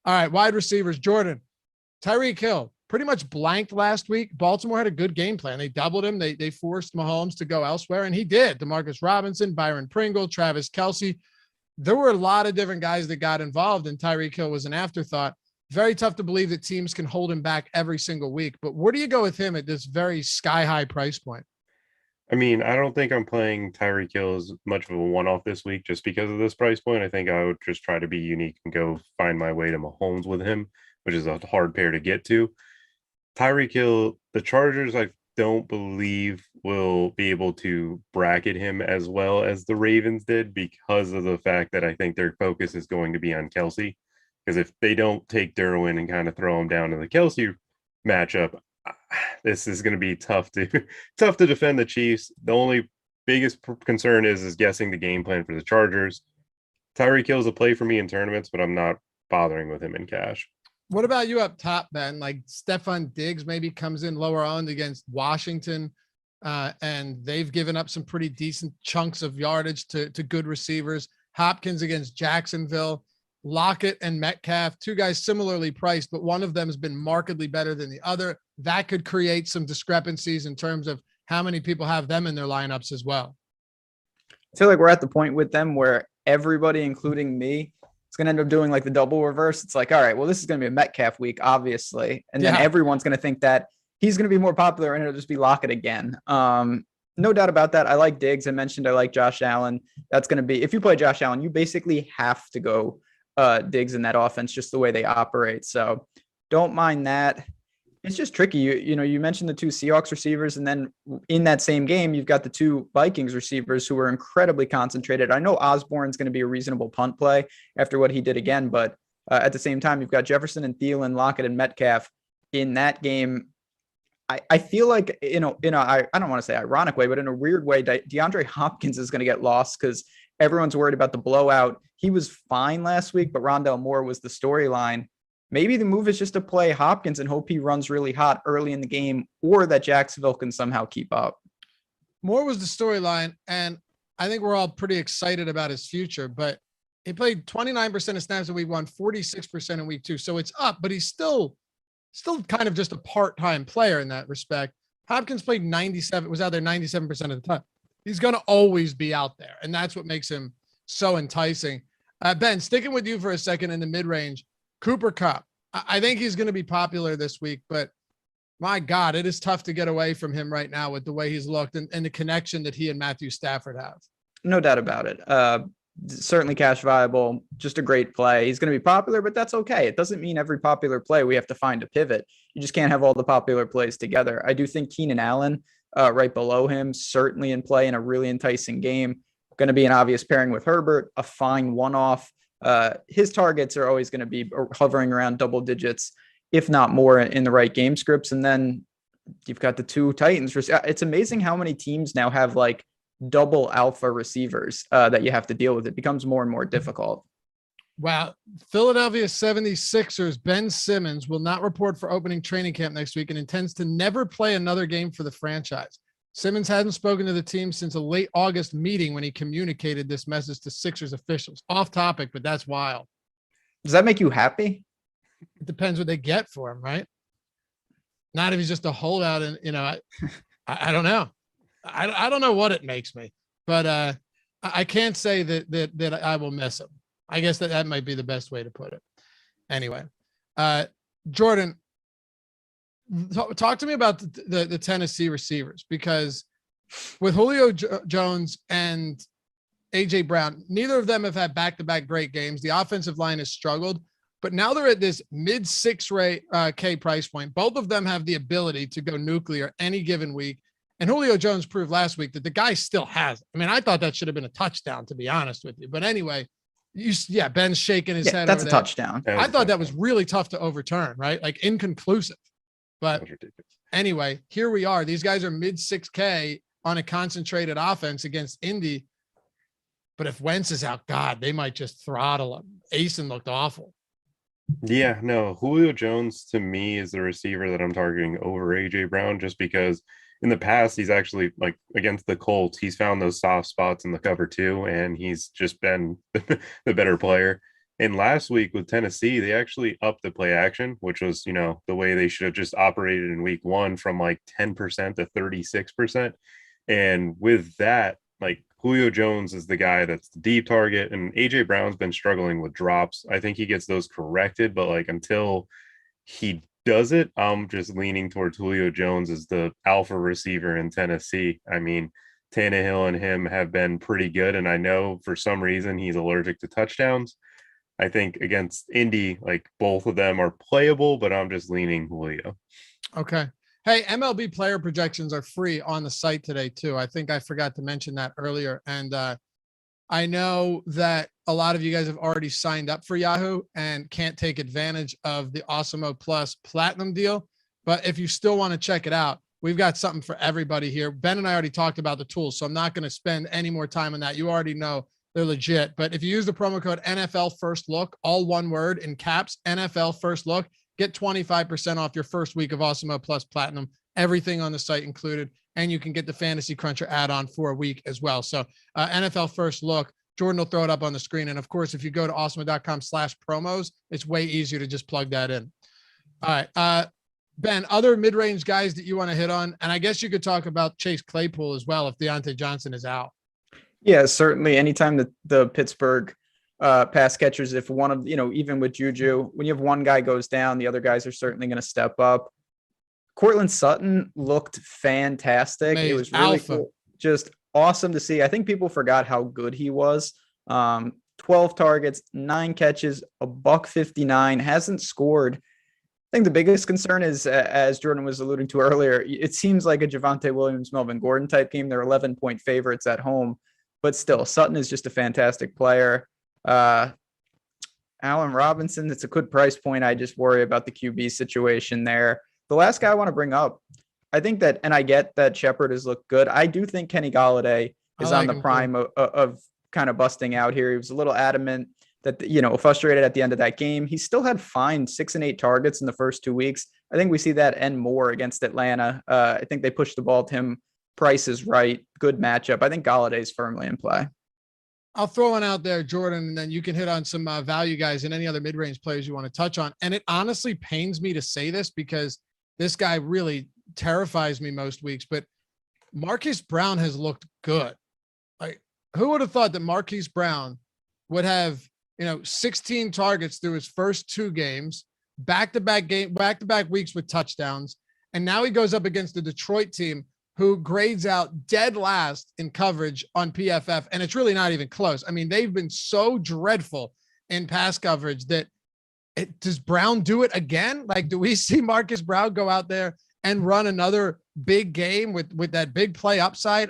All right, wide receivers, Jordan, Tyreek Hill pretty much blanked last week. Baltimore had a good game plan. They doubled him. They forced Mahomes to go elsewhere, and he did. Demarcus Robinson, Byron Pringle, Travis Kelce. There were a lot of different guys that got involved, and Tyreek Hill was an afterthought. Very tough to believe that teams can hold him back every single week. But where do you go with him at this very sky-high price point? I mean, I don't think I'm playing Tyreek Hill as much of a one-off this week just because of this price point. I think I would just try to be unique and go find my way to Mahomes with him, which is a hard pair to get to. Tyreek Hill, the Chargers, I don't believe will be able to bracket him as well as the Ravens did because of the fact that I think their focus is going to be on Kelce. Because if they don't take Derwin and kind of throw him down to the Kelce matchup, this is going to be tough to defend the Chiefs. The only biggest concern is guessing the game plan for the Chargers. Tyreek Hill is a play for me in tournaments, but I'm not bothering with him in cash. What about you up top, Ben? Like Stefon Diggs maybe comes in lower owned against Washington, and they've given up some pretty decent chunks of yardage to good receivers. Hopkins against Jacksonville. Lockett and Metcalf, 2 guys similarly priced, but one of them has been markedly better than the other. That could create some discrepancies in terms of how many people have them in their lineups as well. I feel like we're at the point with them where everybody, including me, is going to end up doing like the double reverse. It's like, all right, well, this is going to be a Metcalf week, obviously. And then everyone's going to think that he's going to be more popular and it'll just be Lockett again. No doubt about that. I like Diggs. I mentioned I like Josh Allen. That's going to be, if you play Josh Allen, you basically have to go Diggs in that offense, just the way they operate. So don't mind that. It's just tricky. You mentioned the 2 Seahawks receivers, and then in that same game, you've got the 2 Vikings receivers who are incredibly concentrated. I know Osborne's going to be a reasonable punt play after what he did again, but at the same time, you've got Jefferson and Thielen, Lockett and Metcalf in that game. I feel like, I don't want to say ironic way, but in a weird way, DeAndre Hopkins is going to get lost because everyone's worried about the blowout. He was fine last week, but Rondale Moore was the storyline. Maybe the move is just to play Hopkins and hope he runs really hot early in the game, or that Jacksonville can somehow keep up. Moore was the storyline, and I think we're all pretty excited about his future, but he played 29% of snaps in week 1, 46% in week 2. So it's up, but he's still kind of just a part-time player in that respect. Hopkins played 97, was out there 97% of the time. He's going to always be out there, and that's what makes him so enticing. Ben, sticking with you for a second in the mid-range, Cooper Kupp. I think he's going to be popular this week, but my God, it is tough to get away from him right now with the way he's looked and the connection that he and Matthew Stafford have. No doubt about it. Certainly cash viable, just a great play. He's going to be popular, but that's okay. It doesn't mean every popular play we have to find a pivot. You just can't have all the popular plays together. I do think Keenan Allen right below him, certainly in play in a really enticing game. Going to be an obvious pairing with Herbert, a fine one-off. His targets are always going to be hovering around double digits, if not more, in the right game scripts. And then you've got the 2 Titans. It's amazing how many teams now have like double alpha receivers that you have to deal with. It becomes more and more difficult. Wow. Philadelphia 76ers Ben Simmons will not report for opening training camp next week and intends to never play another game for the franchise. Simmons hasn't spoken to the team since a late August meeting when he communicated this message to Sixers officials. Off topic, but that's wild. Does that make you happy? It depends what they get for him, right? Not if he's just a holdout, and I don't know. I don't know what it makes me, but I can't say that I will miss him. I guess that might be the best way to put it. Anyway, Jordan, talk to me about the Tennessee receivers, because with Julio Jones and AJ Brown, neither of them have had back-to-back great games. The offensive line has struggled. But now they're at this mid 6K price point. Both of them have the ability to go nuclear any given week. And Julio Jones proved last week that the guy still has it. I mean, I thought that should have been a touchdown, to be honest with you. But anyway, Ben's shaking his head. That's a there. touchdown. I thought that was really tough to overturn, right? Like inconclusive. But anyway, here we are. These guys are mid 6K on a concentrated offense against Indy. But if Wentz is out, God, they might just throttle him. Asen looked awful. Yeah, no, Julio Jones to me is the receiver that I'm targeting over AJ Brown, just because in the past he's actually, like, against the Colts, he's found those soft spots in the cover too, and he's just been the better player. And last week with Tennessee, they actually upped the play action, which was, the way they should have just operated in week 1 from like 10% to 36%. And with that, like, Julio Jones is the guy that's the deep target, and AJ Brown's been struggling with drops. I think he gets those corrected, but like until he does it, I'm just leaning towards Julio Jones as the alpha receiver in Tennessee. I mean, Tannehill and him have been pretty good, and I know for some reason he's allergic to touchdowns. I think against Indy, like, both of them are playable, but I'm just leaning Julio. Okay. Hey, MLB player projections are free on the site today too. I think I forgot to mention that earlier. And I know that a lot of you guys have already signed up for Yahoo and can't take advantage of the Awesemo Plus Platinum deal. But if you still want to check it out, we've got something for everybody here. Ben and I already talked about the tools, so I'm not going to spend any more time on that. You already know they're legit. But if you use the promo code NFL First Look, all one word in caps, NFL First Look, get 25% off your first week of Awesemo Plus Platinum, everything on the site included. And you can get the Fantasy Cruncher add-on for a week as well. So NFL First Look, Jordan will throw it up on the screen. And of course, if you go to awesemo.com/promos, it's way easier to just plug that in. All right. Ben, other mid-range guys that you want to hit on, and I guess you could talk about Chase Claypool as well if Deontay Johnson is out. Yeah, certainly. Anytime that the Pittsburgh pass catchers, if one of, even with Juju, when you have one guy goes down, the other guys are certainly going to step up. Cortland Sutton looked fantastic. Amazing. It was really cool. Just awesome to see. I think people forgot how good he was. 12 targets, 9 catches, $159, hasn't scored. I think the biggest concern is, as Jordan was alluding to earlier, it seems like a Javonte Williams, Melvin Gordon type game. They're 11-point favorites at home, but still, Sutton is just a fantastic player. Allen Robinson, it's a good price point. I just worry about the QB situation there. The last guy I want to bring up, I think that, and I get that Shepard has looked good. I do think Kenny Golladay is on the prime of kind of busting out here. He was a little adamant that, frustrated at the end of that game. He still had fine 6 and 8 targets in the first 2 weeks. I think we see that and more against Atlanta. I think they pushed the ball to him. Price is right. Good matchup. I think Golladay is firmly in play. I'll throw one out there, Jordan, and then you can hit on some value guys and any other mid-range players you want to touch on. And it honestly pains me to say this because this guy really terrifies me most weeks, but Marquise Brown has looked good. Like, who would have thought that Marquise Brown would have, 16 targets through his first 2 games, back-to-back weeks with touchdowns. And now he goes up against the Detroit team who grades out dead last in coverage on PFF. And it's really not even close. I mean, they've been so dreadful in pass coverage that does Brown do it again? Like, do we see Marcus Brown go out there and run another big game with that big play upside?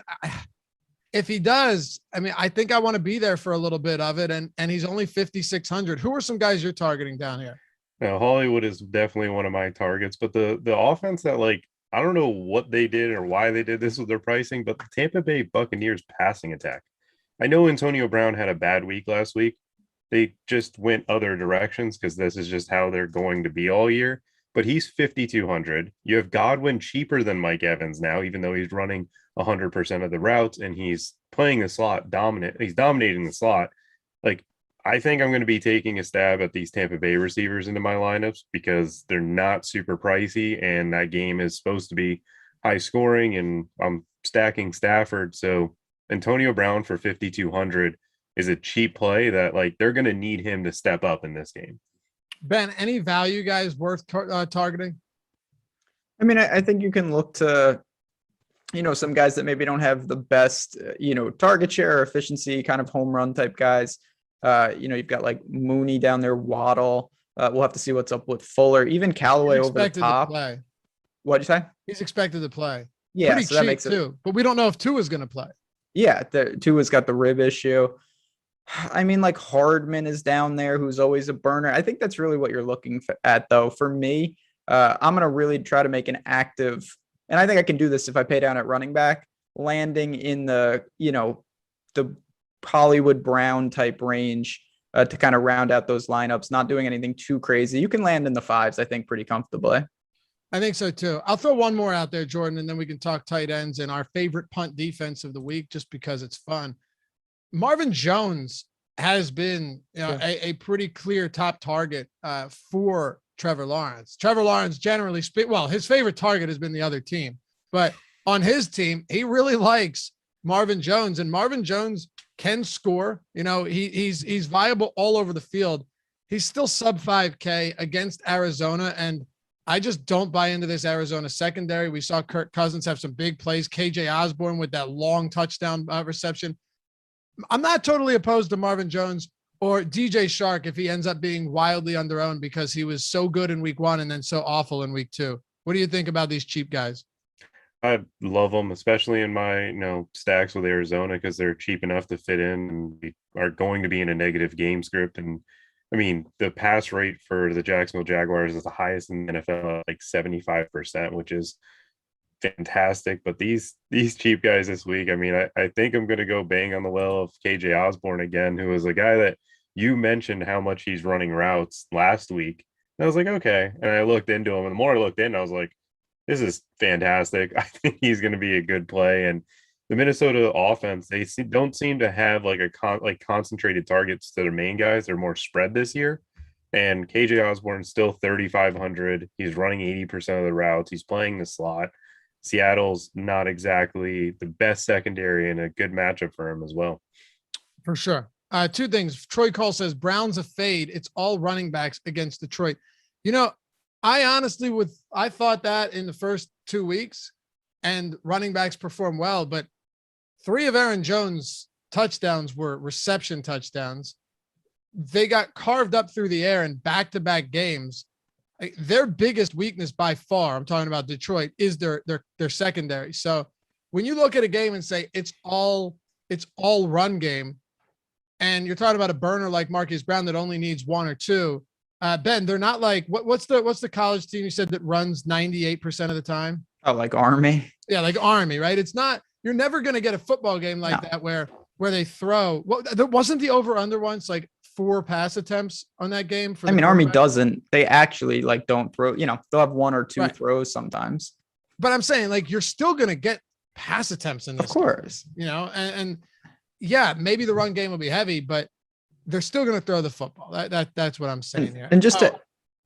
If he does, I mean, I think I want to be there for a little bit of it. And he's only 5,600. Who are some guys you're targeting down here? Now, Hollywood is definitely one of my targets, but the offense that, like, I don't know what they did or why they did this with their pricing, but the Tampa Bay Buccaneers passing attack. I know Antonio Brown had a bad week last week. They just went other directions because this is just how they're going to be all year. But he's 5,200. You have Godwin cheaper than Mike Evans now, even though he's running 100% of the routes and he's playing the slot dominant. He's dominating the slot. Like, I think I'm going to be taking a stab at these Tampa Bay receivers into my lineups because they're not super pricey and that game is supposed to be high scoring and I'm stacking Stafford. So Antonio Brown for 5,200 is a cheap play that, like, they're going to need him to step up in this game. Ben, any value guys worth targeting? I mean, I think you can look to, some guys that maybe don't have the best, target share or efficiency, kind of home run type guys. You've got like Mooney down there, Waddle. We'll have to see what's up with Fuller, even Callaway He's over the expected to top. play. What'd you say? He's expected to play. Yeah, Pretty so that cheap makes it. too, but we don't know if Tua is going to play. Yeah, Tua's got the rib issue. I mean, like Hardman is down there, who's always a burner. I think that's really what you're looking at, though. For me, I'm gonna really try to make an active, and I think I can do this if I pay down at running back, landing in the the Hollywood Brown type range to kind of round out those lineups. Not doing anything too crazy. You can land in the fives, I think, pretty comfortably. I think so too. I'll throw one more out there, Jordan, and then we can talk tight ends and our favorite punt defense of the week, just because it's fun. Marvin Jones has been a pretty clear top target for Trevor Lawrence. Trevor Lawrence generally his favorite target has been the other team, but on his team, he really likes Marvin Jones, and Marvin Jones can score. He's viable all over the field. He's still sub 5K against Arizona, and I just don't buy into this Arizona secondary. We saw Kirk Cousins have some big plays. KJ Osborne with that long touchdown reception. I'm not totally opposed to Marvin Jones or DJ Chark if he ends up being wildly underowned because he was so good in week 1 and then so awful in week 2. What do you think about these cheap guys? I love them, especially in my stacks with Arizona, because they're cheap enough to fit in and are going to be in a negative game script. And I mean, the pass rate for the Jacksonville Jaguars is the highest in the NFL, like 75%, which is fantastic. But these cheap guys this week, I mean, I think I'm going to go bang on the well of KJ Osborne again, who was a guy that you mentioned how much he's running routes last week. And I was like, okay. And I looked into him, and the more I looked in, I was like, this is fantastic. I think he's going to be a good play. And the Minnesota offense, they don't seem to have like concentrated targets to their main guys. They're more spread this year. And KJ Osborne's still 3,500. He's running 80% of the routes. He's playing the slot. Seattle's not exactly the best secondary, and a good matchup for him as well. For sure. Two things. Troy Cole says Browns a fade. It's all running backs against Detroit. I honestly I thought that in the first 2 weeks, and running backs perform well, but 3 of Aaron Jones' touchdowns were reception touchdowns. They got carved up through the air in back-to-back games. Their biggest weakness by far, I'm talking about Detroit, is their secondary. So when you look at a game and say it's all run game, and you're talking about a burner like Marquise Brown that only needs 1 or 2, Ben, they're not like what's the college team you said that runs 98% of the time? Oh, like Army. Yeah, like Army, right? It's not. You're never going to get a football game like that where they throw. Well, there wasn't the over under once like 4 pass attempts on that game. Army doesn't. They actually don't throw. They'll have 1 or 2 throws sometimes. But I'm saying you're still going to get pass attempts in this. Of course. Game, and yeah, maybe the run game will be heavy, but they're still going to throw the football. That's what I'm saying here. And just to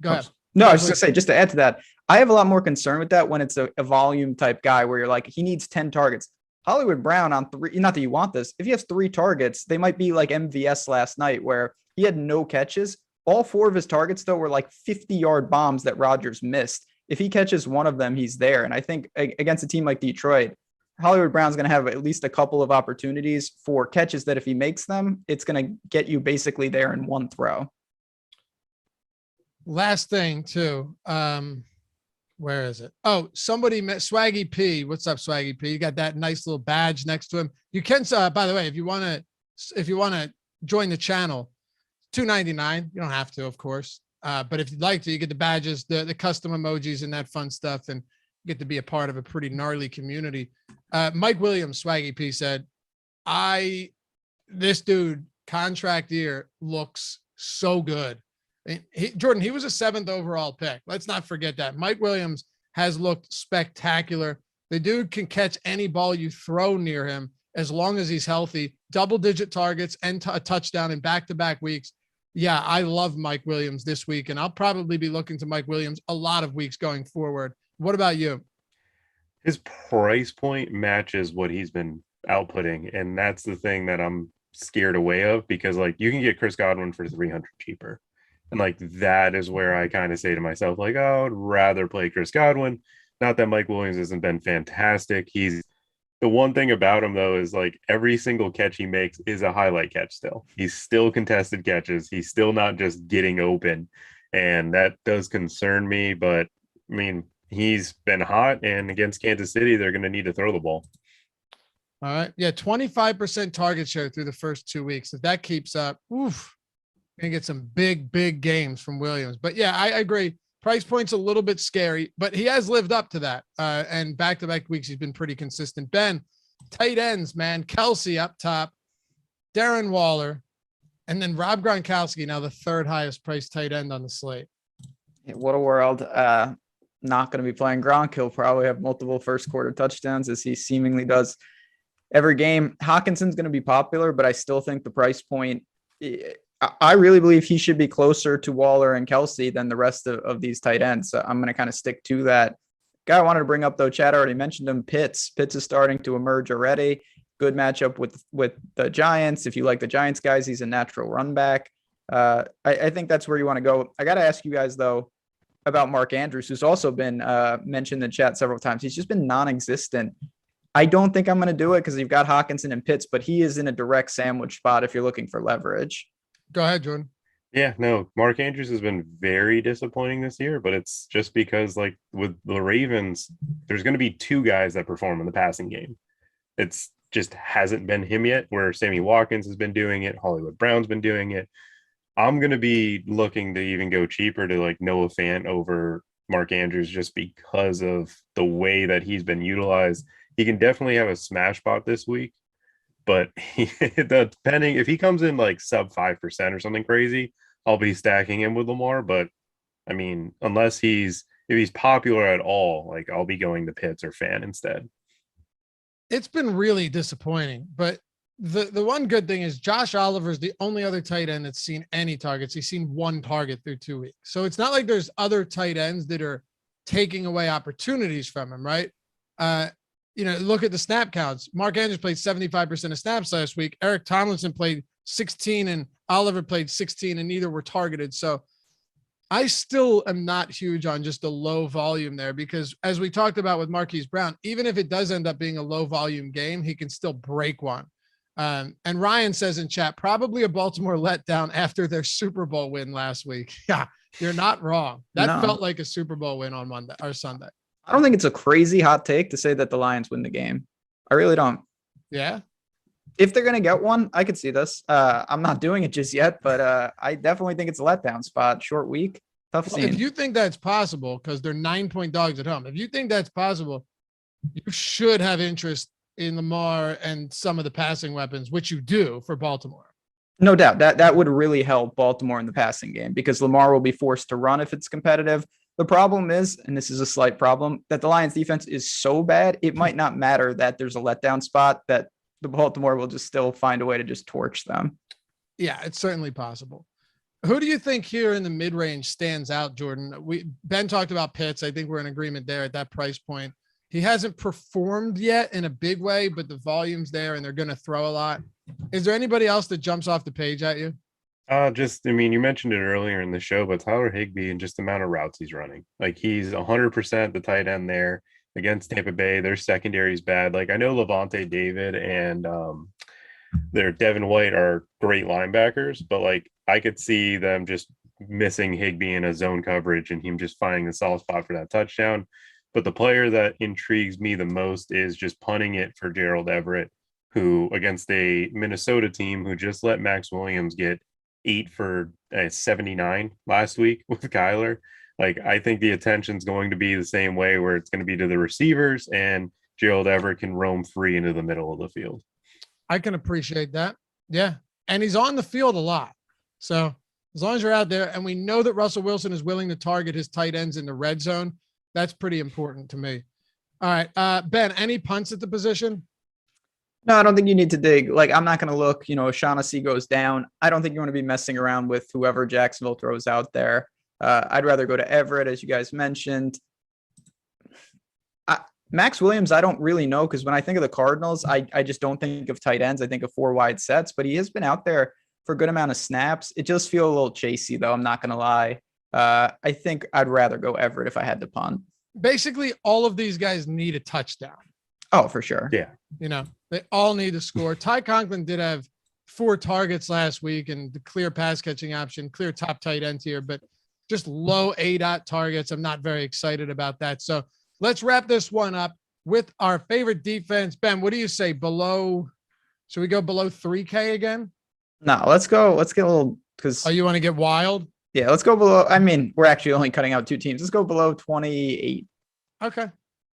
go ahead. No, I was just gonna say, just to add to that, I have a lot more concern with that when it's a volume type guy where you're like, he needs 10 targets. Hollywood Brown on 3, not that you want this. If he has 3 targets, they might be like MVS last night where he had no catches. All 4 of his targets, though, were like 50-yard bombs that Rodgers missed. If he catches one of them, he's there. And I think against a team like Detroit, Hollywood Brown's going to have at least a couple of opportunities for catches that if he makes them, it's going to get you basically there in 1 throw. Last thing too. Where is it? Oh, somebody met Swaggy P. What's up, Swaggy P? You got that nice little badge next to him. You can, by the way, if you want to join the channel, $2.99. You don't have to, of course. But if you'd like to, you get the badges, the custom emojis and that fun stuff, and get to be a part of a pretty gnarly community. Mike Williams, Swaggy P said, this dude contract year looks so good. Jordan, he was a 7th overall pick. Let's not forget that. Mike Williams has looked spectacular. The dude can catch any ball you throw near him as long as he's healthy. Double-digit targets and a touchdown in back-to-back weeks. Yeah, I love Mike Williams this week, and I'll probably be looking to Mike Williams a lot of weeks going forward. What about you? His price point matches what he's been outputting, and that's the thing that I'm scared away of, because you can get Chris Godwin for 300 cheaper. And that is where I kind of say to myself, I would rather play Chris Godwin. Not that Mike Williams hasn't been fantastic. The one thing about him, though, is every single catch he makes is a highlight catch still. He's still contested catches. He's still not just getting open. and that does concern me. But I mean, he's been hot, and against Kansas City, they're going to need to throw the ball. All right. Yeah, 25% target share through the first 2 weeks. If that keeps up, oof, gonna get some big games from Williams. But yeah, I agree. Price point's a little bit scary, but he has lived up to that. And back-to-back weeks, he's been pretty consistent. Ben, tight ends, man. Kelsey up top, Darren Waller, and then Rob Gronkowski, now the third highest priced tight end on the slate. What a world. Not going to be playing Gronk. He'll probably have multiple first quarter touchdowns as he seemingly does every game. Hawkinson's going to be popular, but I still think the price point, I really believe he should be closer to Waller and Kelsey than the rest of these tight ends. So I'm going to kind of stick to that. Guy I wanted to bring up, though, Chad already mentioned him, Pitts. Pitts is starting to emerge already. Good matchup with the Giants. If you like the Giants guys, he's a natural run back. I think that's where you want to go. I got to ask you guys, though, about Mark Andrews, who's also been mentioned in the chat several times. He's just been non-existent. I don't think I'm going to do it because you've got Hawkinson and Pitts, but he is in a direct sandwich spot if you're looking for leverage. Go ahead, Jordan. Yeah, no, Mark Andrews has been very disappointing this year, but it's just because, like, with the Ravens, there's going to be two guys that perform in the passing game. It's just hasn't been him yet, where Sammy Watkins has been doing it. Hollywood Brown's been doing it. I'm going to be looking to even go cheaper to like Noah Fant over Mark Andrews just because of the way that he's been utilized. He can definitely have a smash spot this week, but depending if he comes in like sub 5% or something crazy, I'll be stacking him with Lamar. But I mean, if he's popular at all, like I'll be going to Pitts or Fant instead. It's been really disappointing, but the one good thing is Josh Oliver is the only other tight end that's seen any targets. He's seen one target through 2 weeks. So it's not like there's other tight ends that are taking away opportunities from him, right? Look at the snap counts. Mark Andrews played 75% of snaps last week. Eric Tomlinson played 16 and Oliver played 16 and neither were targeted. So I still am not huge on just a low volume there because as we talked about with Marquise Brown, even if it does end up being a low volume game, he can still break one. And Ryan says in chat, probably a Baltimore letdown after their Super Bowl win last week. Yeah, you're not wrong. That felt like a Super Bowl win on Monday or Sunday. I don't think it's a crazy hot take to say that the Lions win the game. I really don't. Yeah. If they're going to get one, I could see this. I'm not doing it just yet, but I definitely think it's a letdown spot. Short week, tough scene. If you think that's possible, because they're 9-point dogs at home, if you think that's possible, you should have interest in Lamar and some of the passing weapons, which you do for Baltimore. No doubt that would really help Baltimore in the passing game because Lamar will be forced to run if it's competitive. The problem is, and this is a slight problem, that the Lions defense is so bad, it might not matter that there's a letdown spot, that the Baltimore will just still find a way to just torch them. Yeah, it's certainly possible. Who do you think here in the mid-range stands out, Jordan? Ben talked about Pitts. I think we're in agreement there at that price point. He hasn't performed yet in a big way, but the volume's there and they're going to throw a lot. Is there anybody else that jumps off the page at you? You mentioned it earlier in the show, but Tyler Higbee and just the amount of routes he's running. Like he's 100% the tight end there against Tampa Bay. Their secondary is bad. Like I know Levante David and their Devin White are great linebackers, but like I could see them just missing Higbee in a zone coverage and him just finding the solid spot for that touchdown. But the player that intrigues me the most is just punting it for Gerald Everett, who against a Minnesota team who just let Max Williams get 8 for 79 last week with Kyler. Like, I think the attention's going to be the same way where it's going to be to the receivers and Gerald Everett can roam free into the middle of the field. I can appreciate that. Yeah. And he's on the field a lot. So as long as you're out there and we know that Russell Wilson is willing to target his tight ends in the red zone, that's pretty important to me. All right. Ben, any punts at the position? No, I don't think you need to dig. Like, I'm not going to look, O'Shaughnessy goes down. I don't think you want to be messing around with whoever Jacksonville throws out there. I'd rather go to Everett, as you guys mentioned. Max Williams, I don't really know because when I think of the Cardinals, I just don't think of tight ends. I think of 4 wide sets, but he has been out there for a good amount of snaps. It just feels a little chasey, though. I'm not going to lie. I think I'd rather go Everett if I had to punt. Basically, all of these guys need a touchdown. Oh, for sure. Yeah. They all need to score. Ty Conklin did have 4 targets last week and the clear pass catching option, clear top tight end here, but just low ADOT targets. I'm not very excited about that. So let's wrap this one up with our favorite defense. Ben, what do you say? Should we go below 3K again? No, let's get a little, because You want to get wild? yeah, let's go below. I mean, we're actually only cutting out 2 teams. Let's go below 28. Okay.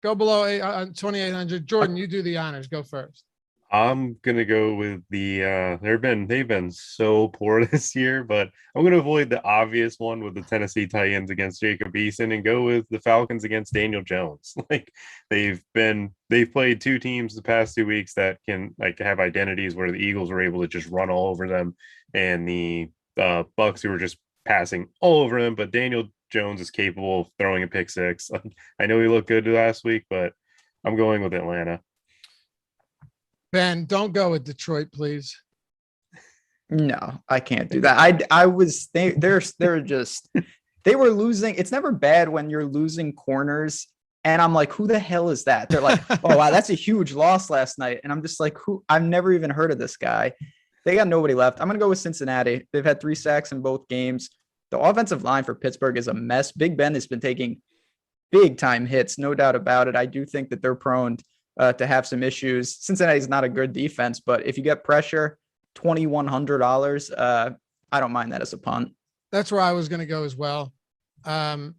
Go below 2,800. Jordan, you do the honors. Go first. I'm gonna go with the they've been so poor this year, but I'm gonna avoid the obvious one with the Tennessee Titans against Jacob Eason and go with the Falcons against Daniel Jones. Like they've played 2 teams the past 2 weeks that can like have identities where the Eagles were able to just run all over them, and the Bucks who were just passing all over them. But Daniel Jones is capable of throwing a pick six. Like, I know he looked good last week, but I'm going with Atlanta. Ben, don't go with Detroit, please. No, I can't do that. They were losing. It's never bad when you're losing corners. And I'm like, who the hell is that? They're like, oh, wow, that's a huge loss last night. And I'm just like, I've never even heard of this guy. They got nobody left. I'm going to go with Cincinnati. They've had 3 sacks in both games. The offensive line for Pittsburgh is a mess. Big Ben has been taking big time hits, no doubt about it. I do think that they're prone to have some issues. Cincinnati's not a good defense, but if you get pressure, $2,100, I don't mind that as a punt. That's where I was going to go as well. And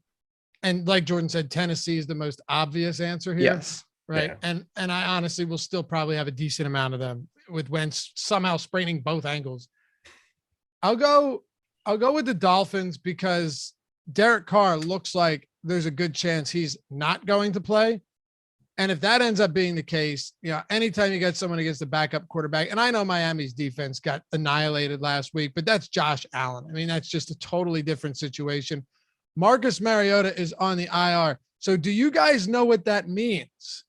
like Jordan said, Tennessee is the most obvious answer here. Yes. Right. Yeah. And I honestly will still probably have a decent amount of them with Wentz somehow spraining both ankles. I'll go with the Dolphins because Derek Carr looks like there's a good chance he's not going to play. And if that ends up being the case, anytime you get someone against the backup quarterback, and I know Miami's defense got annihilated last week, but that's Josh Allen. I mean, that's just a totally different situation. Marcus Mariota is on the IR. So do you guys know what that means?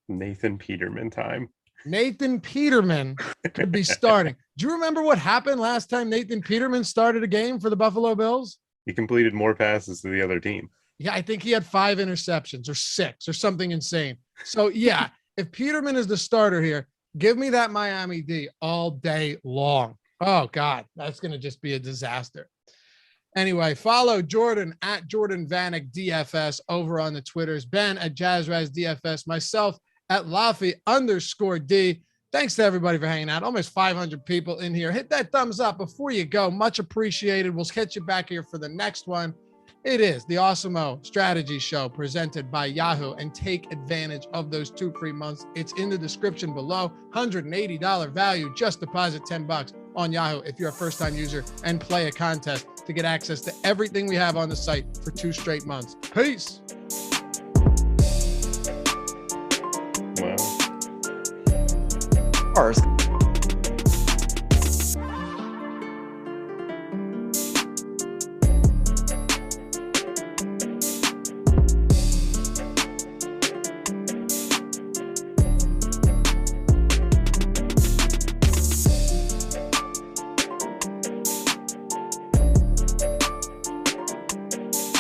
Nathan Peterman time. Nathan Peterman could be starting. Do you remember what happened last time Nathan Peterman started a game for the Buffalo Bills? He completed more passes to the other team. Yeah, I think he had 5 interceptions or 6 or something insane. So, yeah, if Peterman is the starter here, give me that Miami D all day long. Oh, God, that's going to just be a disaster. Anyway, follow Jordan at Jordan Vanek DFS over on the Twitters, Ben at JazzRaz DFS, myself at Laffy_D. Thanks to everybody for hanging out. Almost 500 people in here. Hit that thumbs up before you go. Much appreciated. We'll catch you back here for the next one. It is the Awesemo Strategy Show presented by Yahoo, and take advantage of those 2 free months. It's in the description below. $180 value. Just deposit $10 on Yahoo if you're a first-time user and play a contest to get access to everything we have on the site for 2 straight months. Peace. Wow. Ours.